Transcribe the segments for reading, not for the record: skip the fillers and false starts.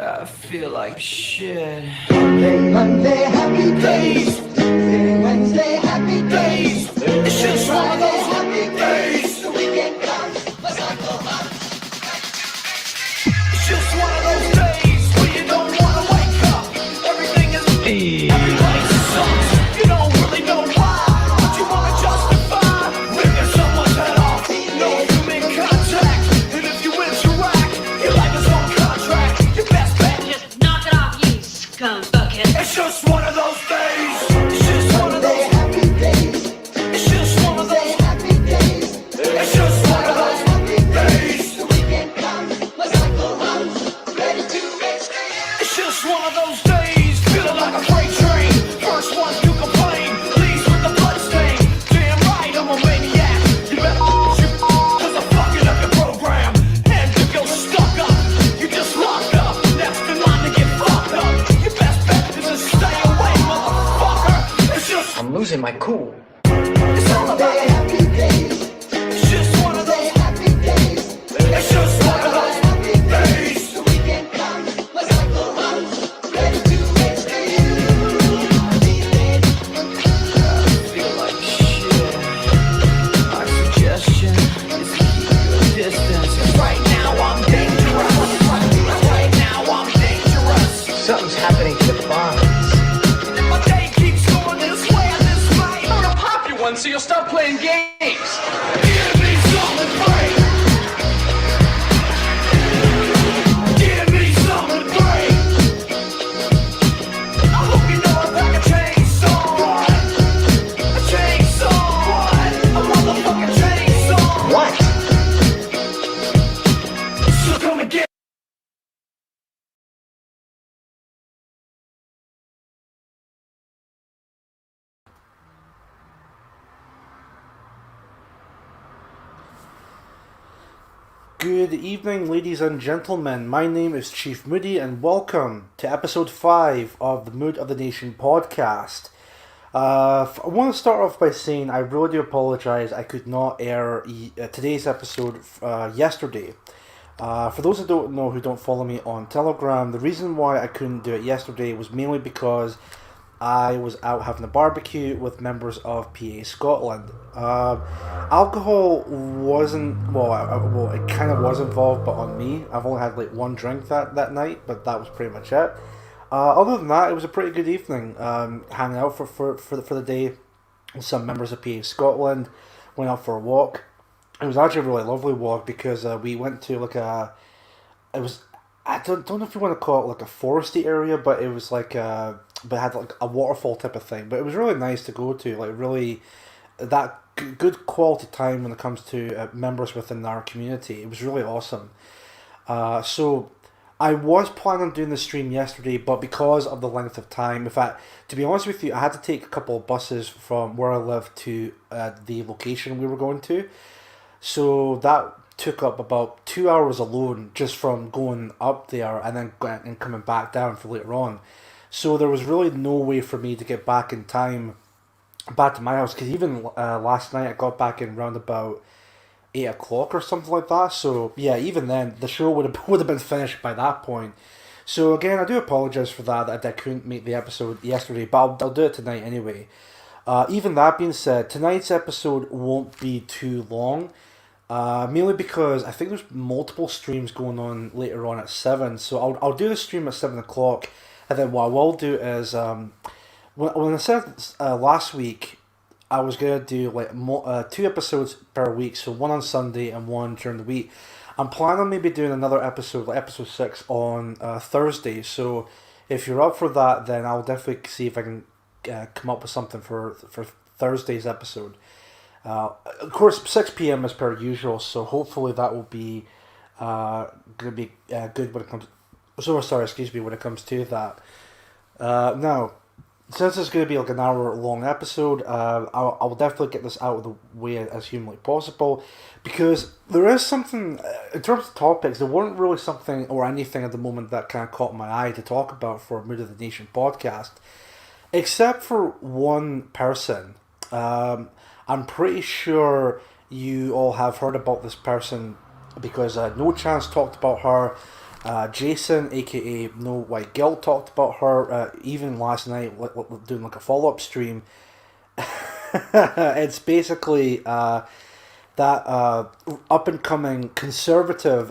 I feel like shit. Monday, happy days. Tuesday, Wednesday, happy days. It's just one of those happy days. The weekend comes, my cycle runs. It's just one of those days where you don't wanna wake up. Everything is everybody sucks. You don't really know why, but you wanna justify ripping someone's head off. No human contact, and if you interact, your life is on contract. Your best bet, Just knock it off, you scum bucket. it's just one of those days. It's just one of those. Happy days. It's just one of those. Happy days. It's just one of those days. The weekend comes, my cycle runs. Ready to make It's just one of those days, feeling like a freight train. First one to complain, leaves with the bloodstain. Damn right, I'm a maniac. You better shoot, cause I'm fucking up your program. And if you're stuck up, you just locked up. Next in line to get fucked up. Your best bet is to stay away, motherfucker. It's just, I'm losing my cool. it's all about it. happy days. It's just one of those, Happy days. it's just one of those days. The weekend comes, my cycle runs. Ready to make Feel like shit. My suggestion is to keep your distance. Right now I'm dangerous. Right now I'm dangerous. Something's happening to the bonds. And my day keeps going this way and this way. I'm gonna pop you one so you'll stop playing games. Give me something great. Give me something great. I hope you know I pack a chainsaw. A chainsaw. A motherfucking chainsaw. What? So come and get. Good evening, ladies and gentlemen. My name is Chief Moody, and welcome to episode 5 of the Mood of the Nation podcast. I want to start off by saying I really do apologise I could not air today's episode yesterday. For those who don't know, who don't follow me on Telegram, the reason why I couldn't do it yesterday was mainly because I was out having a barbecue with members of PA Scotland. Alcohol wasn't, well, it kind of was involved, but on me. I've only had like one drink that night, but that was pretty much it. Other than that, it was a pretty good evening. Hanging out for the day with some members of PA Scotland. Went out for a walk. It was actually a really lovely walk because we went to like it was, I don't know if you want to call it like a foresty area, but it was like but it had like a waterfall type of thing. But it was really nice to go to, like really that good quality time when it comes to members within our community. It was really awesome. So I was planning on doing the stream yesterday, but because of the length of time, in fact, to be honest with you, I had to take a couple of buses from where I live to the location we were going to. So that took up about 2 hours alone just from going up there and then and coming back down for later on. So there was really no way for me to get back in time back to my house, because even last night I got back in round about 8 o'clock or something like that. So yeah, even then the show would have been finished by that point. So again, I do apologise for that I couldn't make the episode yesterday, but I'll do it tonight anyway. Even that being said, tonight's episode won't be too long. Mainly because I think there's multiple streams going on later on at 7, so I'll do the stream at 7 o'clock, and then what I will do is, when I said last week, I was going to do like 2 episodes per week, so one on Sunday and one during the week. I'm planning on maybe doing another episode, like episode 6 on Thursday, so if you're up for that, then I'll definitely see if I can come up with something for Thursday's episode. Of course, 6 p.m. as per usual, so hopefully that will be going to be good when it comes. When it comes to that. Now, since it's going to be like an hour long episode, I'll definitely get this out of the way as humanly possible, because there is something in terms of topics. There weren't really something or anything at the moment that kind of caught my eye to talk about for Mood of the Nation podcast, except for one person. I'm pretty sure you all have heard about this person because No Chance talked about her Jason, aka No White Guilt, talked about her even last night, doing like a follow-up stream. It's basically that up-and-coming conservative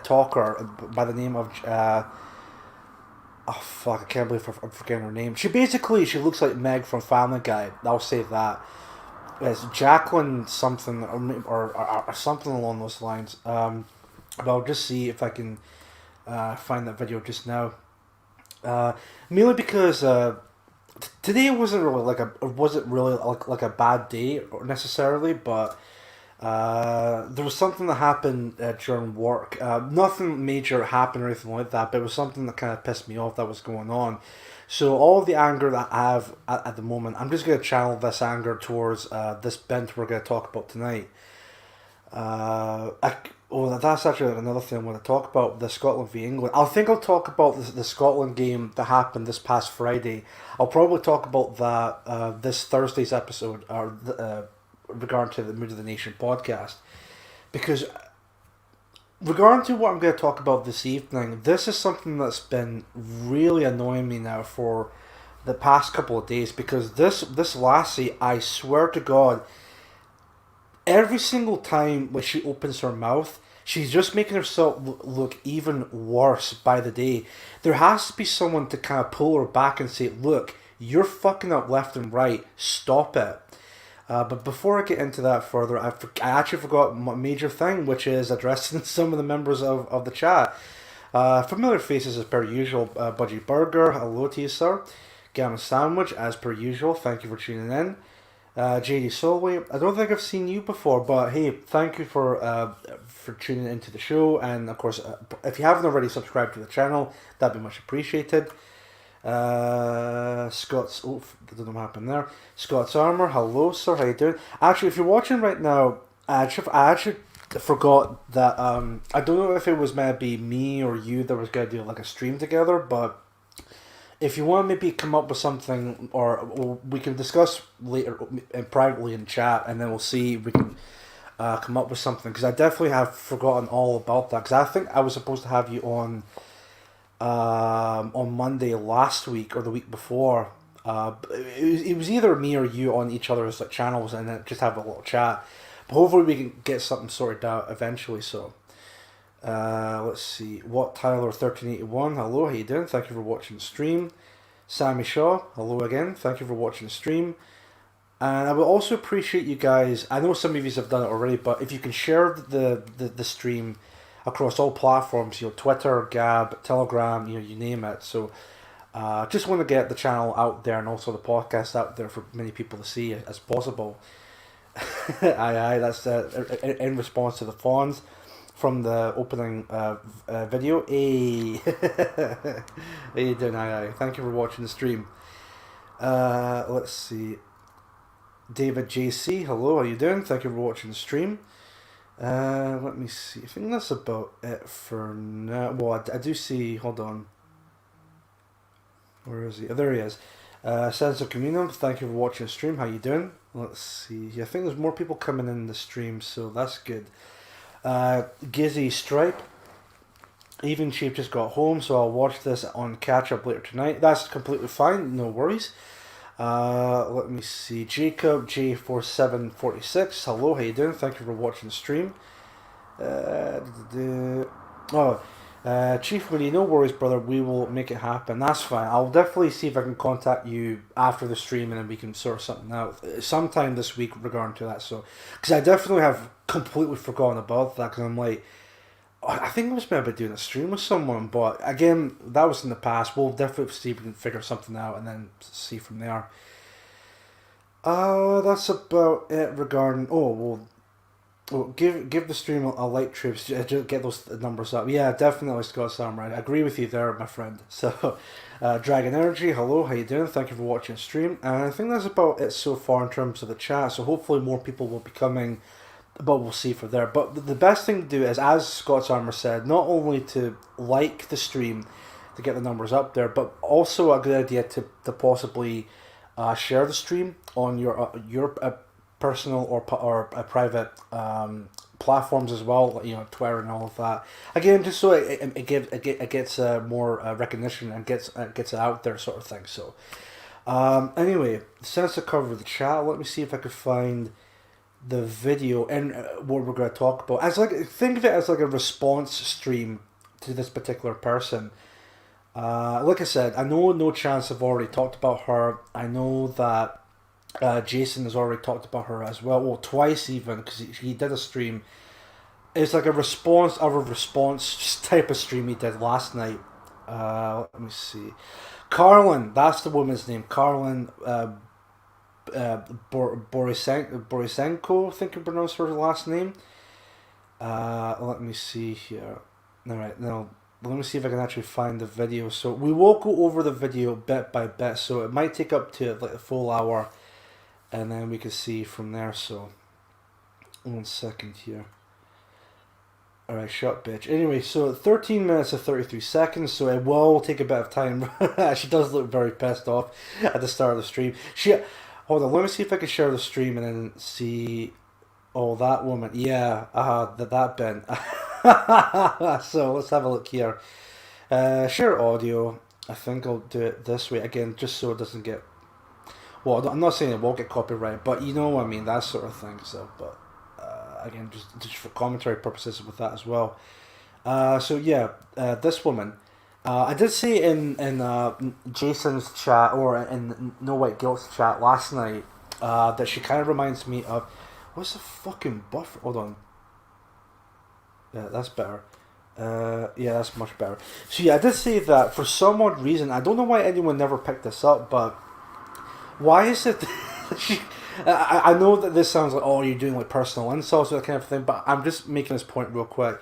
talker by the name of oh fuck, I can't believe I'm forgetting her name. She looks like Meg from Family Guy. I'll say that. It's Jacqueline something or something along those lines. But I'll just see if I can find that video just now. Mainly because today wasn't really like a bad day necessarily, but there was something that happened during work. Nothing major happened or anything like that, but it was something that kind of pissed me off that was going on. So all of the anger that I have at the moment, I'm just going to channel this anger towards this bent we're going to talk about tonight. That's actually another thing I want to talk about, the Scotland v England. I'll talk about the Scotland game that happened this past Friday. I'll probably talk about that this Thursday's episode, or regarding to the Mood of the Nation podcast. Because regarding to what I'm going to talk about this evening, this is something that's been really annoying me now for the past couple of days, because this lassie, I swear to God, every single time when she opens her mouth, she's just making herself look even worse by the day. There has to be someone to kind of pull her back and say, look, you're fucking up left and right, stop it. But before I get into that further, I actually forgot my major thing, which is addressing some of the members of the chat. Familiar faces as per usual. Budgie Burger, hello to you, sir. Gamma Sandwich, as per usual, thank you for tuning in. JD Solway, I don't think I've seen you before, but hey, thank you for tuning into the show. And of course, if you haven't already subscribed to the channel, that'd be much appreciated. Scott's, that didn't happen there. Scott's Armour, hello sir, how you doing? Actually, if you're watching right now, I actually forgot that I don't know if it was maybe me or you that was going to do like a stream together, but if you want to maybe come up with something, or we can discuss later privately in chat, and then we'll see if we can come up with something, because I definitely have forgotten all about that, because I think I was supposed to have you on Monday last week or the week before. It was either me or you on each other's like channels, and then just have a little chat. But hopefully we can get something sorted out eventually. So let's see. What Tyler 1381? Hello, how you doing? Thank you for watching the stream. Sammy Shaw, hello again. Thank you for watching the stream. And I would also appreciate you guys. I know some of you have done it already, but if you can share the stream across all platforms, Twitter, Gab, Telegram, you name it. So just want to get the channel out there, and also the podcast out there for many people to see as possible. Aye, that's in response to the fawns from the opening video. Hey, how you doing? Aye. Thank you for watching the stream. Let's see. David JC, hello, how you doing? Thank you for watching the stream. Let me see. I think that's about it for now. Well, I do see. Hold on. Where is he? Oh, there he is. Sense of Communion. Thank you for watching the stream. How you doing? Let's see. I think there's more people coming in the stream, so that's good. Gizzy Stripe. Even Chief just got home, so I'll watch this on catch up later tonight. That's completely fine. No worries. Let me see. Jacob J4746. Hello, how you doing? Thank you for watching the stream. Chief Moody, no worries, brother. We will make it happen. That's fine. I'll definitely see if I can contact you after the stream, and then we can sort something out sometime this week regarding to that. So, because I definitely have completely forgotten about that, because I'm like, I think I was maybe doing a stream with someone, but again, that was in the past. We'll definitely see if we can figure something out and then see from there. That's about it regarding. Give the stream a like, troops. Just get those numbers up. Yeah, definitely, Scott Samurai. I agree with you there, my friend. So, Dragon Energy, hello, how you doing? Thank you for watching the stream. And I think that's about it so far in terms of the chat. So hopefully more people will be coming, but we'll see for there. But the best thing to do is, as Scott's Armour said, not only to like the stream to get the numbers up there, but also a good idea to possibly share the stream on your personal or a private platforms as well, you know, Twitter and all of that. Again, just so it gets more recognition and gets it out there, sort of thing. So, anyway, since I covered the chat, let me see if I could find the video and what we're going to talk about. As like, think of it as like a response stream to this particular person. Like I said, I know No Chance have already talked about her. I know that Jason has already talked about her as well, twice even, because he did a stream. It's like a response type of stream he did last night. Let me see. Karlyn, that's the woman's name. Karlyn Borysenko, I think you pronounce her last name. Let me see here. Alright, now let me see if I can actually find the video. So we will go over the video bit by bit, so it might take up to like a full hour, and then we can see from there. So 1 second here. Alright, shut bitch. Anyway, so 13 minutes and 33 seconds, so it will take a bit of time. She does look very pissed off at the start of the stream. Hold on, let me see if I can share the stream and then see. Oh, that woman. Yeah, that Ben. So let's have a look here. Share audio. I think I'll do it this way again, just so it doesn't get. Well, I'm not saying it won't get copyright, but you know what I mean, that sort of thing. So, but again, just for commentary purposes with that as well. So yeah, this woman. I did say in Jason's chat, or in No White Guilt's chat last night, that she kind of reminds me of. What's the fucking buffer? Hold on. Yeah, that's better. Yeah, that's much better. So yeah, I did say that for some odd reason, I don't know why anyone never picked this up, but why is it I know that this sounds like, oh, you're doing like personal insults or that kind of thing, but I'm just making this point real quick.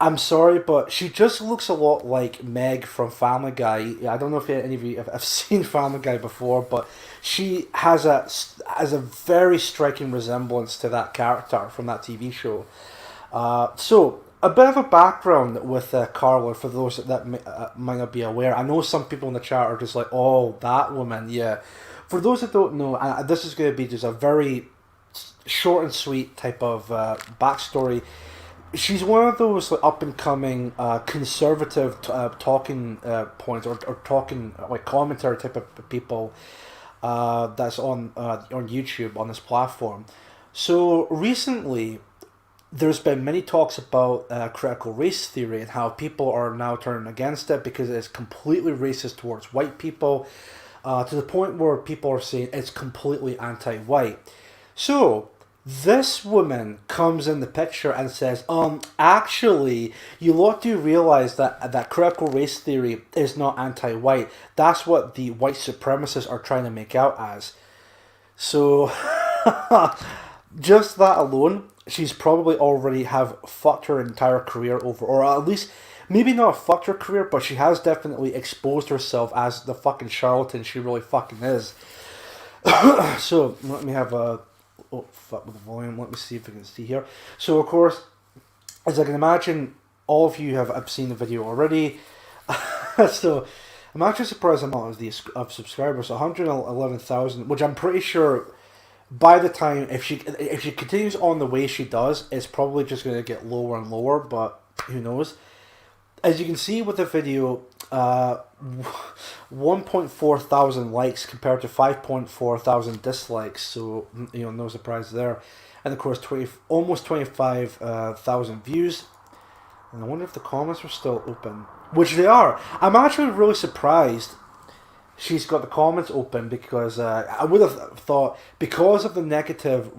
I'm sorry, but she just looks a lot like Meg from Family Guy. I don't know if any of you have seen Family Guy before, but she has a very striking resemblance to that character from that TV show. So, a bit of a background with Karlyn, for those that might not be aware. I know some people in the chat are just like, oh, that woman, yeah. For those that don't know, this is going to be just a very short and sweet type of backstory. She's one of those like, up-and-coming conservative talking points or talking like commentary type of people that's on YouTube on this platform. So recently, there's been many talks about critical race theory and how people are now turning against it because it's completely racist towards white people, to the point where people are saying it's completely anti-white. So this woman comes in the picture and says, actually, you lot do realize that critical race theory is not anti-white. That's what the white supremacists are trying to make out as. So, just that alone, she's probably already have fucked her entire career over, or at least, maybe not fucked her career, but she has definitely exposed herself as the fucking charlatan she really fucking is. So, let me have a... Oh, fuck with the volume. Let me see if I can see here. So, of course, as I can imagine, all of you have seen the video already. So, I'm actually surprised I'm not of subscribers. 111,000, which I'm pretty sure by the time, if she continues on the way she does, it's probably just going to get lower and lower, but who knows. As you can see with the video, 1.4 thousand likes compared to 5.4 thousand dislikes, so you know, no surprise there. And of course, almost 25,000 views. And I wonder if the comments are still open, which they are. I'm actually really surprised she's got the comments open, because I would have thought, because of the negative,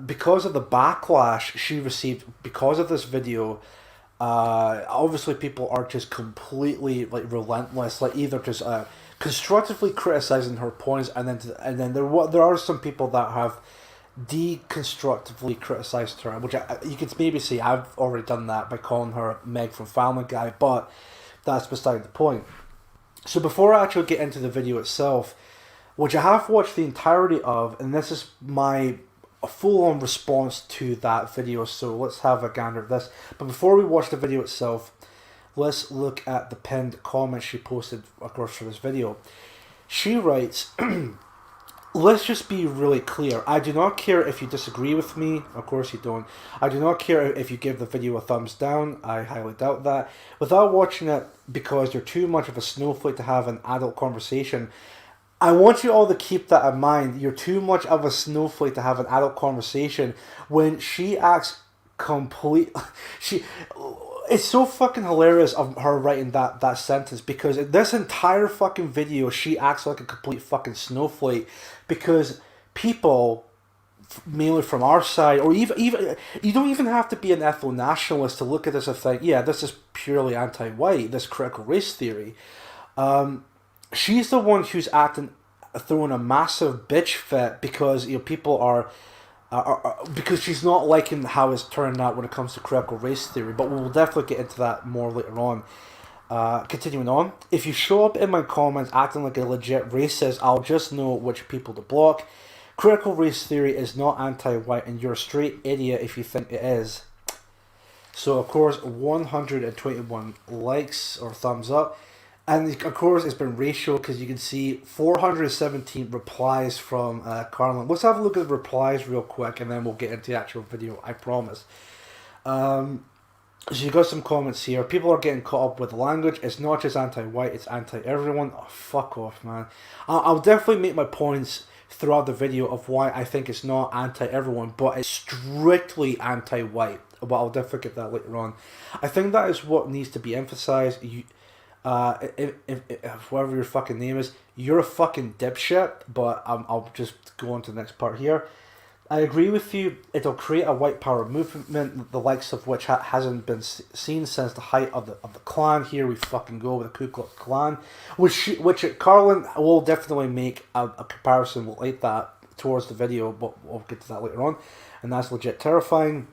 because of the backlash she received because of this video, obviously people are just completely like relentless, like either just constructively criticizing her points, and then there are some people that have deconstructively criticized her, which you could maybe say I've already done that by calling her Meg from Family Guy, but that's beside the point. So before I actually get into the video itself, which I have watched the entirety of, and this is my full-on response to that video, so let's have a gander at this. But before we watch the video itself, let's look at the pinned comment she posted, of course, for this video. She writes, let's just be really clear. I do not care if you disagree with me. Of course you don't. I do not care if you give the video a thumbs down. I highly doubt that. Without watching it because you're too much of a snowflake to have an adult conversation, I want you all to keep that in mind. You're too much of a snowflake to have an adult conversation when she acts complete. It's so fucking hilarious of her writing that sentence, because in this entire fucking video she acts like a complete fucking snowflake, because people, mainly from our side, or even you don't even have to be an ethno-nationalist to look at this and think, yeah, this is purely anti-white, this critical race theory. She's the one who's throwing a massive bitch fit because people are because she's not liking how it's turned out when it comes to critical race theory. But we'll definitely get into that more later on. Continuing on, if you show up in my comments acting like a legit racist, I'll just know which people to block. Critical race theory is not anti-white, and you're a straight idiot if you think it is. So of course 121 likes or thumbs up. And of course, it's been ratio because you can see 417 replies from Karlyn. Let's have a look at the replies real quick, and then we'll get into the actual video, I promise. So you got some comments here. People are getting caught up with the language. It's not just anti-white, it's anti-everyone. Oh, fuck off, man. I'll definitely make my points throughout the video of why I think it's not anti-everyone, but it's strictly anti-white. But I'll definitely get that later on. I think that is what needs to be emphasized. If whatever your fucking name is, you're a fucking dipshit. But I'll just go on to the next part here. I agree with you. It'll create a white power movement, the likes of which hasn't been seen since the height of the Klan. Here we fucking go with the Ku Klux Klan, which Karlyn will definitely make a comparison like that towards the video, but we'll get to that later on, and that's legit terrifying.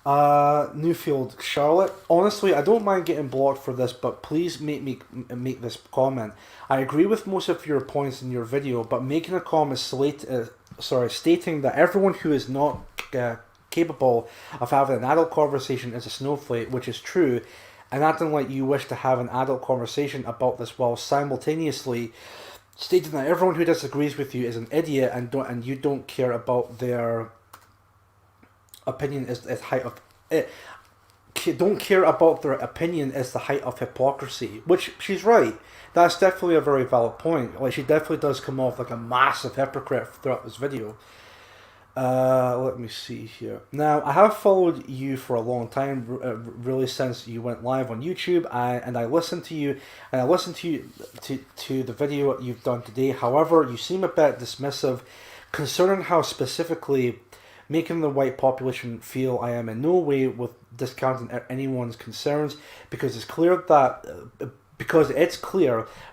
Newfield Charlotte. Honestly, I don't mind getting blocked for this, but please make this comment. I agree with most of your points in your video, but making a comment stating that everyone who is not capable of having an adult conversation is a snowflake, which is true, and acting like you wish to have an adult conversation about this while simultaneously stating that everyone who disagrees with you is an idiot and you don't care about their opinion is height of it. Don't care about their opinion is the height of hypocrisy, which she's right. That's definitely a very valid point. Like, she definitely does come off like a massive hypocrite throughout this video. Let me see here. Now, I have followed you for a long time, really since you went live on YouTube, and I listened to you, and I listened to the video you've done today. However, you seem a bit dismissive concerning how specifically making the white population feel I am in no way with discounting anyone's concerns, because it's clear, but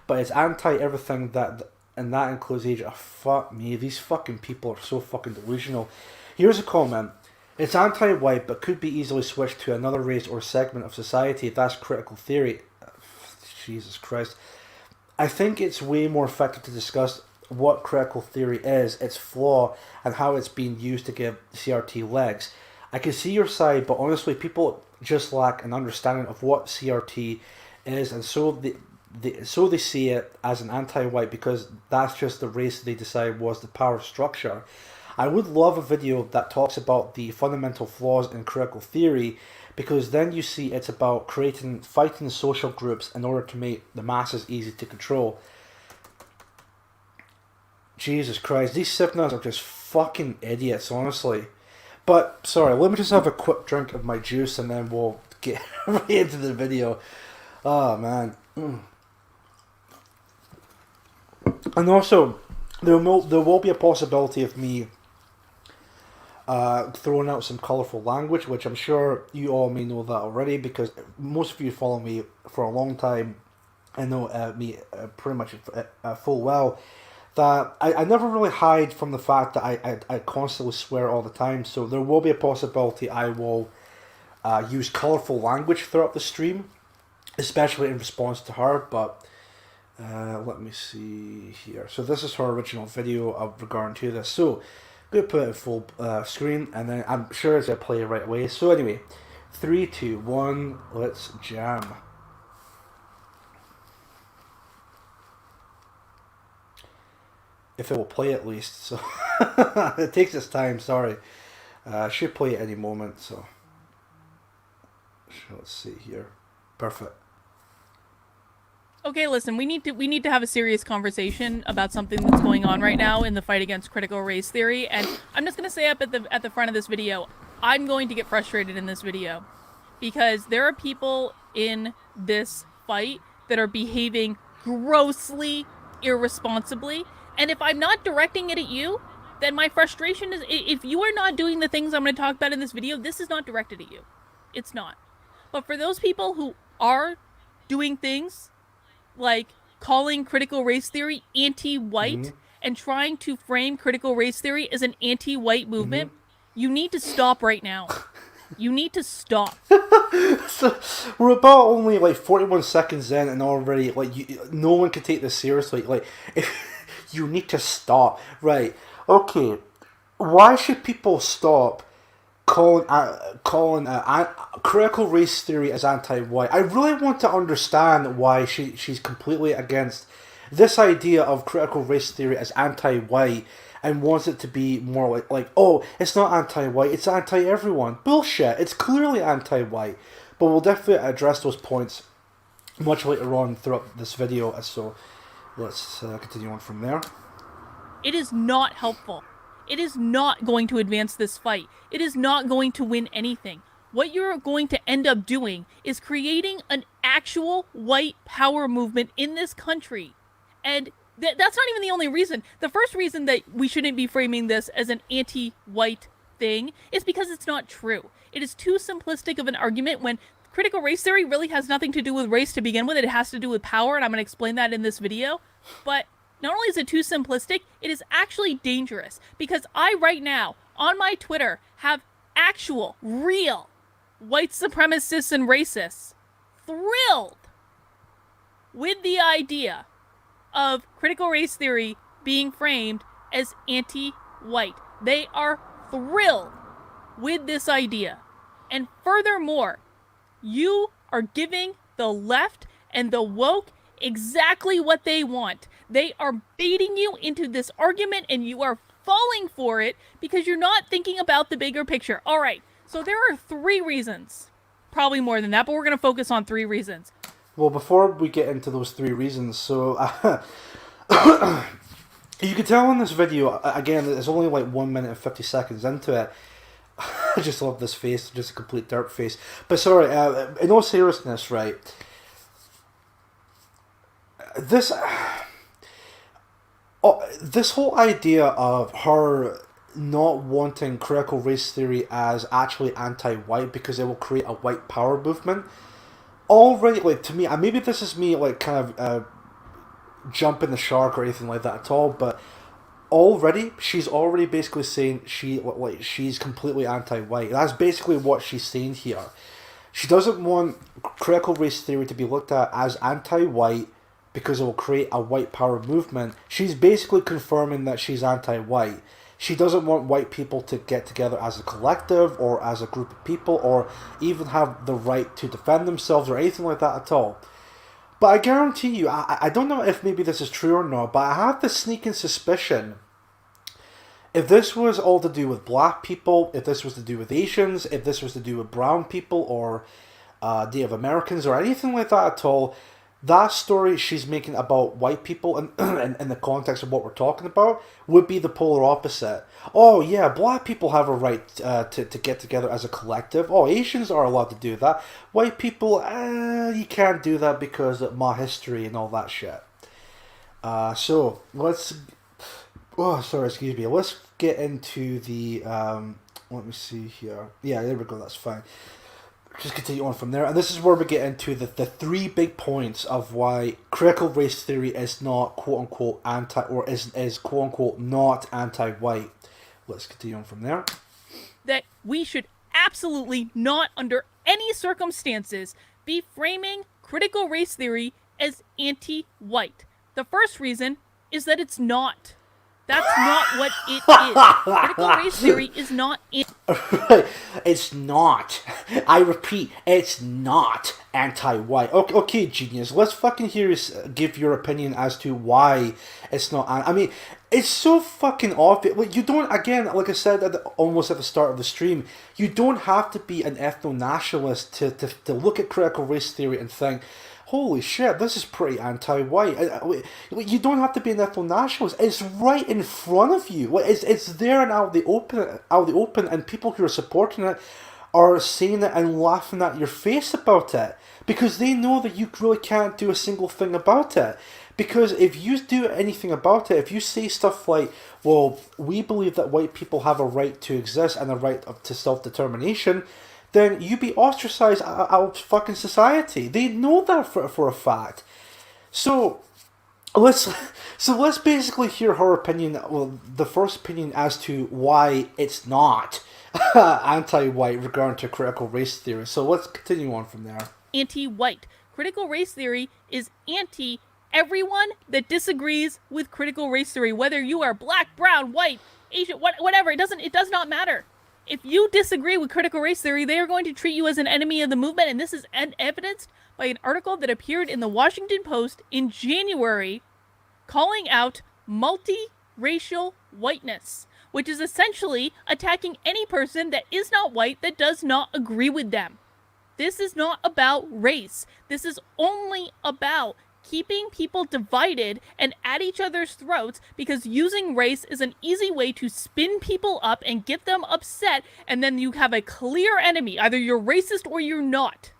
it's anti everything and that includes age. Oh, fuck me, these fucking people are so fucking delusional. Here's a comment. It's anti-white, but could be easily switched to another race or segment of society. That's critical theory. Jesus Christ. I think it's way more effective to discuss what critical theory is, its flaw, and how it's being used to give CRT legs. I can see your side, but honestly, people just lack an understanding of what CRT is, and so they see it as an anti-white because that's just the race they decide was the power structure. I would love a video that talks about the fundamental flaws in critical theory, because then you see it's about fighting social groups in order to make the masses easy to control. Jesus Christ, these Sipnas are just fucking idiots, honestly. But, sorry, let me just have a quick drink of my juice and then we'll get right into the video. Oh, man. And also, there will be a possibility of me throwing out some colourful language, which I'm sure you all may know that already, because most of you follow me for a long time and know me pretty much full well. That I never really hide from the fact that I constantly swear all the time, so there will be a possibility I will use colourful language throughout the stream, especially in response to her. But let me see here. So this is her original video of regarding to this. So I'm going to put it in full screen, and then I'm sure it's going to play right away. So anyway, 3, 2, 1, let's jam. if it will play at least. So it takes its time. Sorry, should play at any moment. So let's see here. Perfect. Okay, listen, we need to have a serious conversation about something that's going on right now in the fight against critical race theory. And I'm just gonna say up at the front of this video, I'm going to get frustrated in this video because there are people in this fight that are behaving grossly irresponsibly. And if I'm not directing it at you, then my frustration is, if you are not doing the things I'm going to talk about in this video, this is not directed at you. It's not. But for those people who are doing things like calling critical race theory anti-white and trying to frame critical race theory as an anti-white movement, you need to stop right now. You need to stop. So we're about only like 41 seconds in, and already like no one can take this seriously. Like, you need to stop, right? Okay, why should people stop calling critical race theory as anti-white? I really want to understand why she's completely against this idea of critical race theory as anti-white and wants it to be more like oh, it's not anti-white, it's anti-everyone. Bullshit, it's clearly anti-white. But we'll definitely address those points much later on throughout this video, so let's continue on from there. It is not helpful. It is not going to advance this fight. It is not going to win anything. What you're going to end up doing is creating an actual white power movement in this country. And that's not even the only reason. The first reason that we shouldn't be framing this as an anti-white thing is because it's not true. It is too simplistic of an argument when critical race theory really has nothing to do with race to begin with. It has to do with power, and I'm going to explain that in this video. But not only is it too simplistic, it is actually dangerous. Because I, right now, on my Twitter, have actual, real white supremacists and racists thrilled with the idea of critical race theory being framed as anti-white. They are thrilled with this idea. And furthermore, you are giving the left and the woke exactly what they want. They are baiting you into this argument and you are falling for it because you're not thinking about the bigger picture. All right, so there are 3 reasons. Probably more than that, but we're going to focus on 3 reasons. Well, before we get into those 3 reasons, so you can tell in this video, again, it's only like 1 minute and 50 seconds into it. I just love this face, just a complete dirt face. But sorry, in all seriousness, right, this whole idea of her not wanting critical race theory as actually anti-white because it will create a white power movement, already, like, to me, and maybe this is me, like, kind of jumping the shark or anything like that at all, but she's already basically saying she's completely anti-white. That's basically what she's saying here. She doesn't want critical race theory to be looked at as anti-white because it will create a white power movement. She's basically confirming that she's anti-white. She doesn't want white people to get together as a collective or as a group of people or even have the right to defend themselves or anything like that at all. But I guarantee you, I don't know if maybe this is true or not, but I have this sneaking suspicion if this was all to do with black people, if this was to do with Asians, if this was to do with brown people or Native Americans or anything like that at all, that story she's making about white people and in the context of what we're talking about would be the polar opposite. Oh yeah, black people have a right to get together as a collective. Oh, Asians are allowed to do that. White people, you can't do that because of my history and all that shit. So let's... Oh, sorry, excuse me. Let's get into the... let me see here. Yeah, there we go, that's fine. Just continue on from there, and this is where we get into the 3 big points of why critical race theory is not quote-unquote anti, or is quote-unquote not anti-white. Let's continue on from there. That we should absolutely not, under any circumstances, be framing critical race theory as anti-white. The first reason is that it's not. That's not what it is. Critical race theory is not It's not. I repeat, it's not anti-white. Okay, genius. Let's fucking hear you give your opinion as to why it's not. I mean, it's so fucking obvious. Like, you don't, again, like I said almost at the start of the stream, you don't have to be an ethno-nationalist to look at critical race theory and think, holy shit, this is pretty anti-white. You don't have to be an ethno-nationalist. It's right in front of you. It's there and out in the open, and people who are supporting it are saying it and laughing at your face about it because they know that you really can't do a single thing about it. Because if you do anything about it, if you say stuff like, well, we believe that white people have a right to exist and a right to self-determination, then you be ostracized out of fucking society. They know that for a fact. So let's basically hear her opinion. Well, the first opinion as to why it's not anti-white regarding to critical race theory. So let's continue on from there. anti-white. Critical race theory is anti everyone that disagrees with critical race theory, whether you are black, brown, white, Asian, whatever. It does not matter. If you disagree with critical race theory, they are going to treat you as an enemy of the movement, and this is evidenced by an article that appeared in the Washington Post in January calling out multiracial whiteness, which is essentially attacking any person that is not white that does not agree with them. This is not about race. This is only about keeping people divided and at each other's throats, because using race is an easy way to spin people up and get them upset, and then you have a clear enemy. Either you're racist or you're not.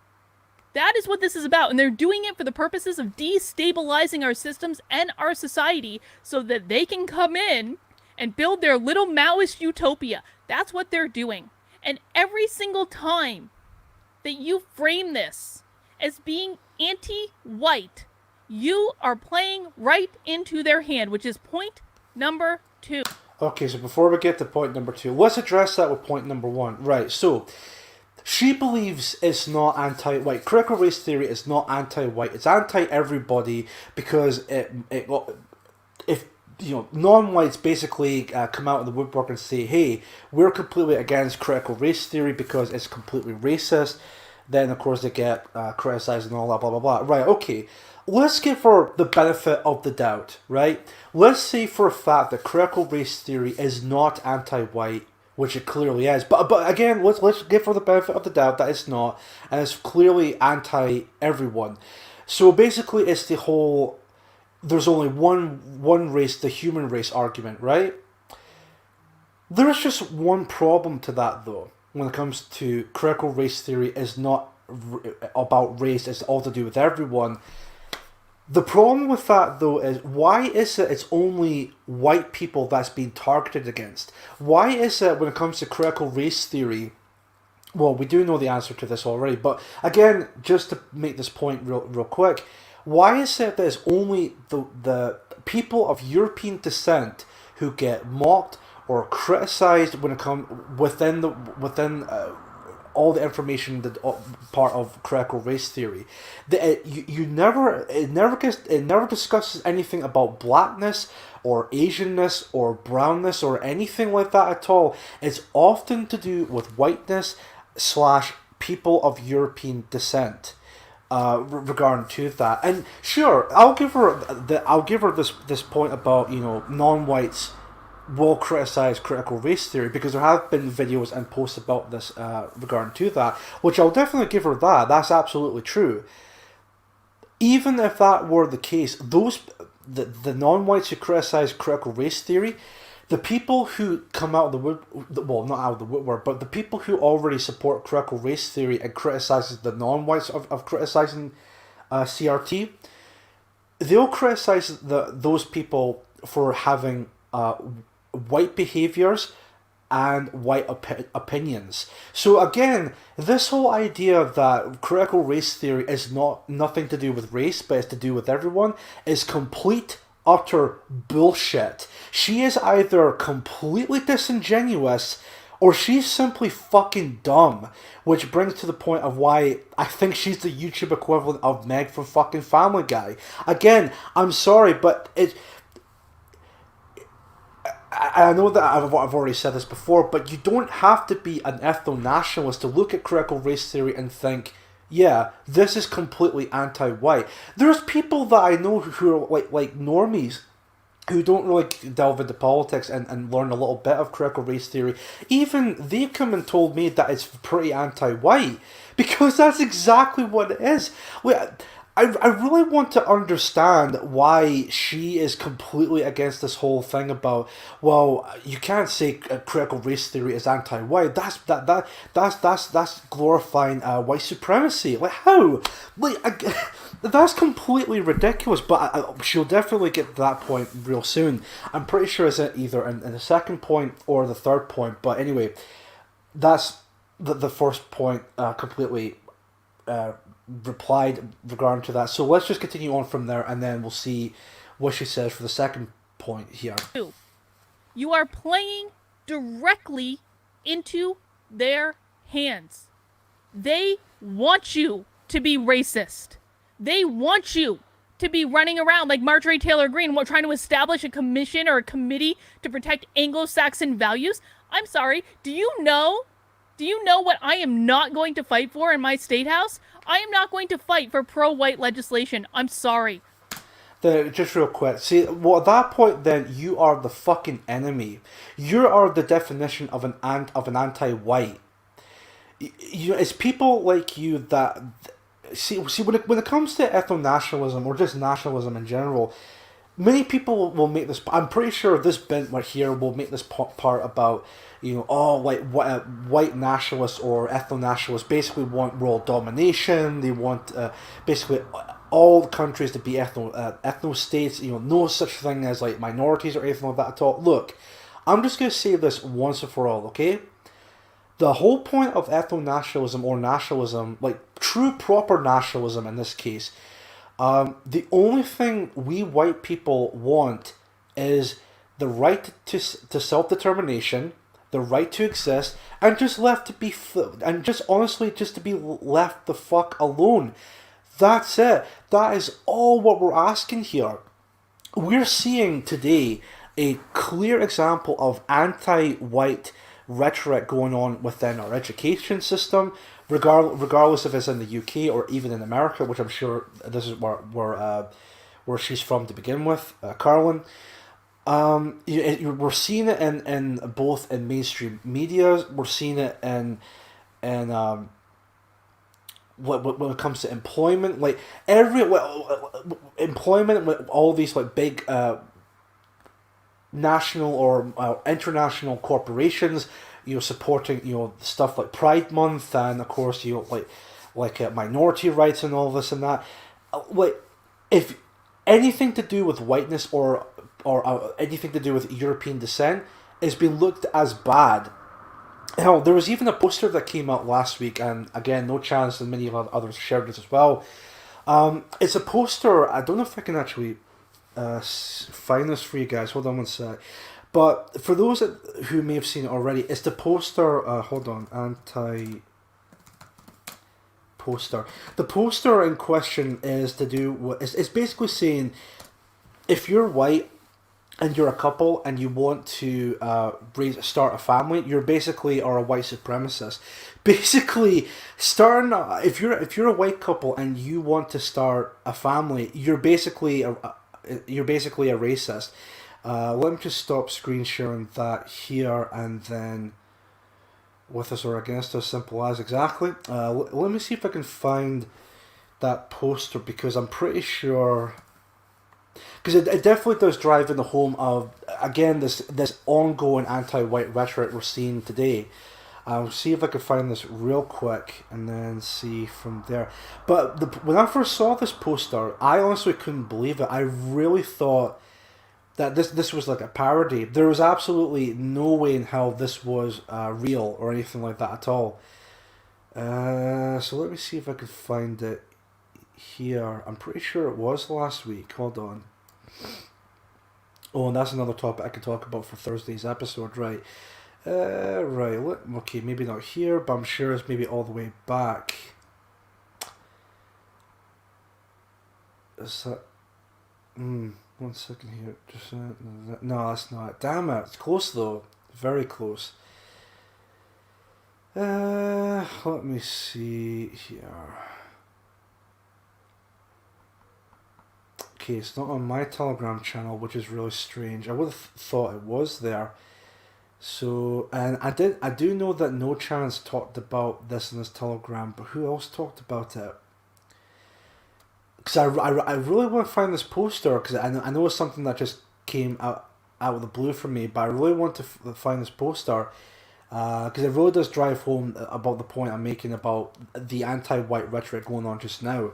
That is what this is about, and they're doing it for the purposes of destabilizing our systems and our society so that they can come in and build their little Maoist utopia. That's what they're doing. And every single time that you frame this as being anti-white, you are playing right into their hand, which is point number 2. Okay, so before we get to point number 2, let's address that with point number 1. Right, so she believes it's not anti-white. Critical race theory is not anti-white. It's anti-everybody because if non-whites basically come out of the woodwork and say, hey, we're completely against critical race theory because it's completely racist, then of course they get criticized and all that, blah, blah, blah. Right, okay. Let's give her the benefit of the doubt, right? Let's say for a fact that critical race theory is not anti-white, which it clearly is. But again, let's give her the benefit of the doubt that it's not, and it's clearly anti-everyone. So basically it's the whole, there's only one race, the human race argument, right? There's just one problem to that though, when it comes to critical race theory is not about race, it's all to do with everyone. The problem with that, though, is why is it it's only white people that's being targeted against? Why is it when it comes to critical race theory, well, we do know the answer to this already, but again, just to make this point real quick, why is it that it's only the people of European descent who get mocked or criticized when it comes within all the information that part of critical race theory? It never discusses anything about blackness or Asianness or brownness or anything like that at all. It's often to do with whiteness / people of European descent. Regarding to that, and sure, I'll give her this point about non-whites will criticize critical race theory, because there have been videos and posts about this regarding to that, which I'll definitely give her that. That's absolutely true. Even if that were the case, the non-whites who criticize critical race theory, the people who come out of the not out of the woodwork, but the people who already support critical race theory and criticizes the non-whites of criticizing CRT, they'll criticize those people for having white behaviors and white opinions. So again, this whole idea that critical race theory is nothing to do with race, but it's to do with everyone, is complete, utter bullshit. She is either completely disingenuous or she's simply fucking dumb, which brings to the point of why I think she's the YouTube equivalent of Meg from fucking Family Guy. Again, I'm sorry, but I know that I've already said this before, but you don't have to be an ethno-nationalist to look at critical race theory and think, yeah, this is completely anti-white. There's people that I know who are like normies, who don't really delve into politics and learn a little bit of critical race theory. Even they've come and told me that it's pretty anti-white, because that's exactly what it is. I really want to understand why she is completely against this whole thing about, well, you can't say critical race theory is anti-white. That's glorifying white supremacy. Like, how? That's completely ridiculous. But she'll definitely get to that point real soon. I'm pretty sure it's either in the second point or the third point. But anyway, that's the first point completely replied regarding to that. So let's just continue on from there, and then we'll see what she says for the second point here. You are playing directly into their hands. They want you to be racist. They want you to be running around like Marjorie Taylor Greene, trying to establish a commission or a committee to protect Anglo-Saxon values. I'm sorry, do you know what I am not going to fight for in my state house? I am not going to fight for pro-white legislation. I'm sorry. Just real quick, see, well, at that point, then you are the fucking enemy. You are the definition of an anti-white. It's people like you that see when it comes to ethno-nationalism or just nationalism in general. Many people will make this. I'm pretty sure this bent right here will make this part about, white nationalists or ethno-nationalists basically want world domination. They want basically all the countries to be ethno states. No such thing as like minorities or anything like that at all. Look, I'm just gonna say this once and for all, okay? The whole point of ethno-nationalism or nationalism, like true proper nationalism in this case, the only thing we white people want is the right to self-determination, the right to exist, and just to be left the fuck alone. That's it. That is all what we're asking here. We're seeing today a clear example of anti-white rhetoric going on within our education system, regardless if it's in the UK or even in America, which I'm sure this is where she's from to begin with, Karlyn. We're seeing it in both in mainstream media. We're seeing it in when it comes to employment, like employment with all these like big national or international corporations, supporting stuff like Pride Month, and of course like minority rights and all this and that. Like, if anything to do with whiteness or anything to do with European descent is being looked as bad. Hell, there was even a poster that came out last week, and again, no chance, and many of others shared this as well. It's a poster. I don't know if I can actually find this for you guys. Hold on one sec. But for those who may have seen it already, it's the poster. Hold on, poster. The poster in question is to do what it's basically saying, if you're white and you're a couple and you want to start a family, you're basically are a white supremacist. Basically, if you're a white couple and you want to start a family, you're basically a racist. Let me just stop screen sharing that here, and then with us or against us, simple as exactly. Let me see if I can find that poster, because I'm pretty sure, because it definitely does drive in the home of, again, this ongoing anti-white rhetoric we're seeing today. I'll see if I can find this real quick and then see from there. But when I first saw this poster, I honestly couldn't believe it. I really thought that this was like a parody. There was absolutely no way in hell this was real or anything like that at all. So let me see if I can find it here. I'm pretty sure it was last week. Hold on. Oh, and that's another topic I could talk about for Thursday's episode, right? Right. Okay, maybe not here, but I'm sure it's maybe all the way back. Is that? 1 second here. Just no, that's not. Damn it! It's close though. Very close. Let me see here. Okay, it's not on my Telegram channel, which is really strange. I would have thought it was there. So, and I do know that No Chance talked about this in his Telegram, but who else talked about it? Because I really want to find this poster, because I know it's something that just came out of the blue for me, but I really want to find this poster, because it really does drive home about the point I'm making about the anti-white rhetoric going on just now.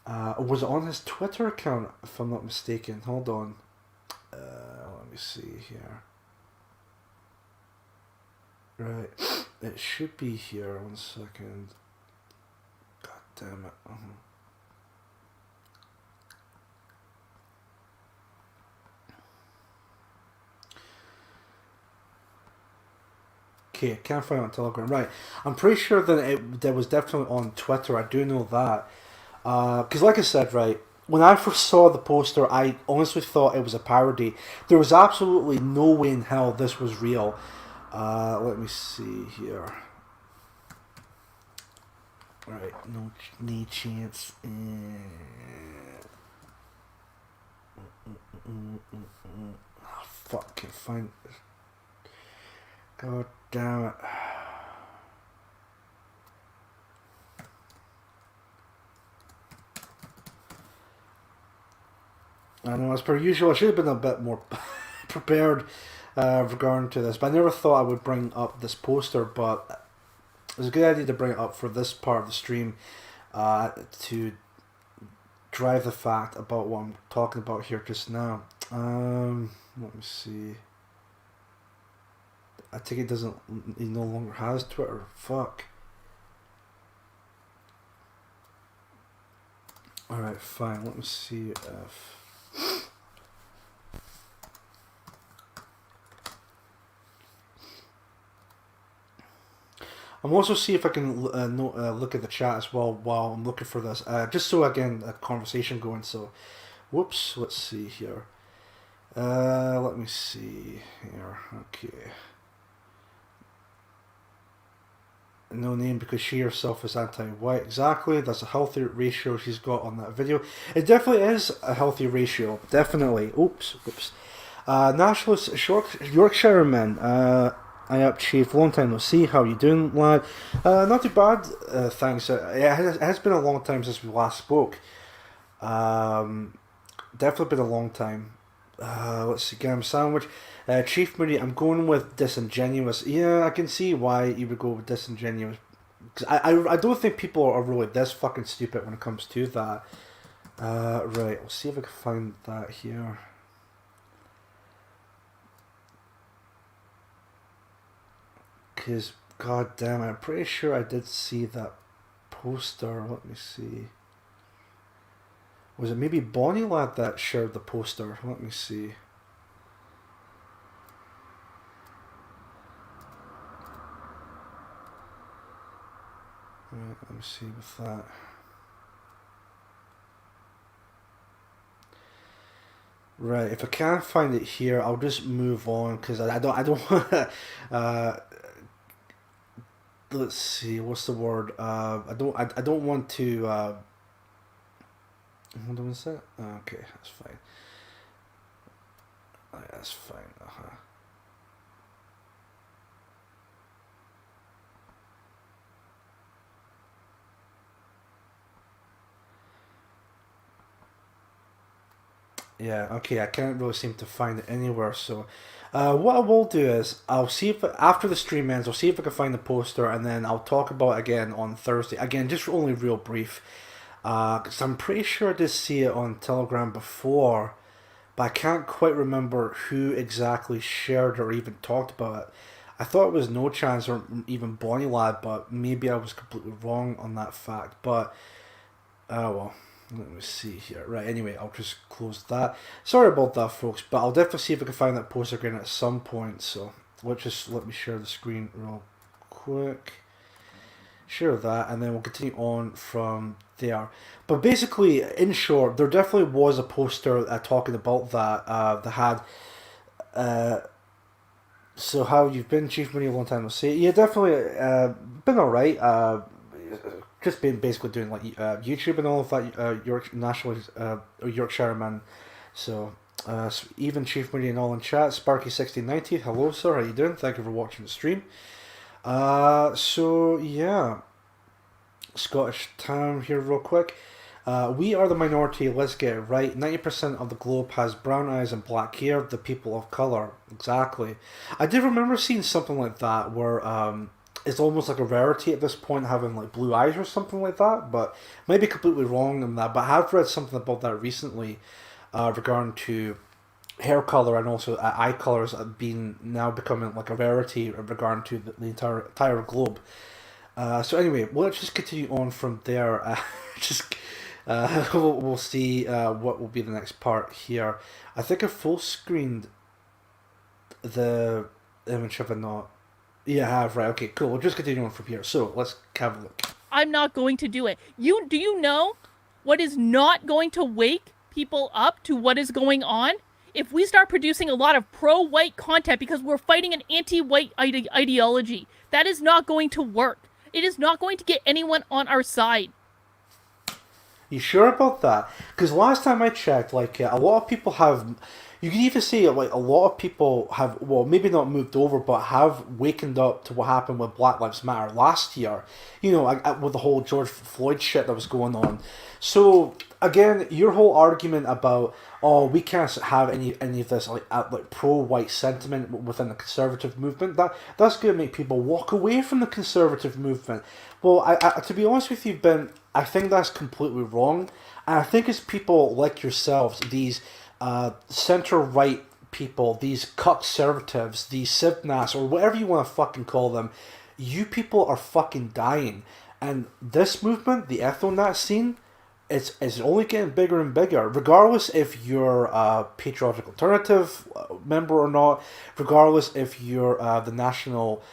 Was it on his Twitter account, if I'm not mistaken? Hold on. Let me see here. Right, it should be here. 1 second. God damn it. Okay, I can't find it on Telegram. Right, I'm pretty sure that it was definitely on Twitter. I do know that. Because like I said, right, when I first saw the poster, I honestly thought it was a parody. There was absolutely no way in hell this was real. Let me see here. Right, no chance. Oh, fuck, can't find it. God damn it. I know, as per usual, I should have been a bit more prepared regarding to this, but I never thought I would bring up this poster, but it was a good idea to bring it up for this part of the stream to drive the fact about what I'm talking about here just now. Let me see. I think he no longer has Twitter. Fuck. Alright, fine, let me see if... I'm also see if I can look at the chat as well while I'm looking for this, just so again a conversation going. So, whoops. Let's see here. Let me see here. Okay. No name because she herself is anti-white. Exactly. That's a healthy ratio she's got on that video. It definitely is a healthy ratio. Definitely. Oops. Whoops. Nationalist Yorkshireman. I up, Chief. Long time no see. How you doing, lad? Not too bad, thanks. It has been a long time since we last spoke. Definitely been a long time. Let's see, Gam Sandwich. Chief Moody, I'm going with disingenuous. Yeah, I can see why you would go with disingenuous. Cause I don't think people are really this fucking stupid when it comes to that. Right, we'll see if I can find that here. Because, god damn it, I'm pretty sure I did see that poster. Let me see. Was it maybe Bonnie Lad that shared the poster? Let me see. Right, let me see with that. Right, if I can't find it here, I'll just move on because I don't want to. Let's see, what's the word? I don't want to. Hold on a sec. Okay, that's fine. That's fine. Yeah, okay, I can't really seem to find it anywhere, so what I will do is, I'll see if, after the stream ends, I'll see if I can find the poster, and then I'll talk about it again on Thursday. Again, just only real brief, because I'm pretty sure I did see it on Telegram before, but I can't quite remember who exactly shared or even talked about it. I thought it was No Chance or even Bonnie Lad, but maybe I was completely wrong on that fact, but, well... Let me see here. Right, anyway, I'll just close that. Sorry about that, folks, but I'll definitely see if I can find that poster again at some point. So, let me share the screen real quick. Share that, and then we'll continue on from there. But basically, in short, there definitely was a poster talking about that. That had. So how you've been, Chief Moody, a long time no see. Yeah, definitely been alright. Just been basically doing like YouTube and all of that. Yorkshire man. So even Chief Moody and all in chat. Sparky1690, hello sir, how you doing? Thank you for watching the stream. So yeah, Scottish time here real quick. We are the minority, let's get it right. 90% of the globe has brown eyes and black hair, the people of colour. Exactly. I did remember seeing something like that where it's almost like a rarity at this point having like blue eyes or something like that, but might be completely wrong on that. But I have read something about that recently regarding to hair colour and also eye colours being now becoming like a rarity regarding to the entire globe. So anyway, well, let's just continue on from there. We'll see what will be the next part here. I think I full screened the image, have I not? Yeah, I have, right. Okay, cool. We'll just continue on from here. So let's have a look. I'm not going to do it. Do you know what is not going to wake people up to what is going on? If we start producing a lot of pro-white content because we're fighting an anti-white ideology, that is not going to work. It is not going to get anyone on our side. You sure about that? Because last time I checked, like a lot of people have, you can even say like a lot of people have, well, maybe not moved over, but have wakened up to what happened with Black Lives Matter last year. You know, with the whole George Floyd shit that was going on. So again, your whole argument about, oh, we can't have any of this like pro-white sentiment within the conservative movement, that's going to make people walk away from the conservative movement. Well, I to be honest with you, Ben, I think that's completely wrong. And I think it's people like yourselves, these centre-right people, these conservatives, these Sibnas, or whatever you want to fucking call them, you people are fucking dying. And this movement, the ethno-nat scene, it's only getting bigger and bigger, regardless if you're a Patriotic Alternative member or not, regardless if you're the National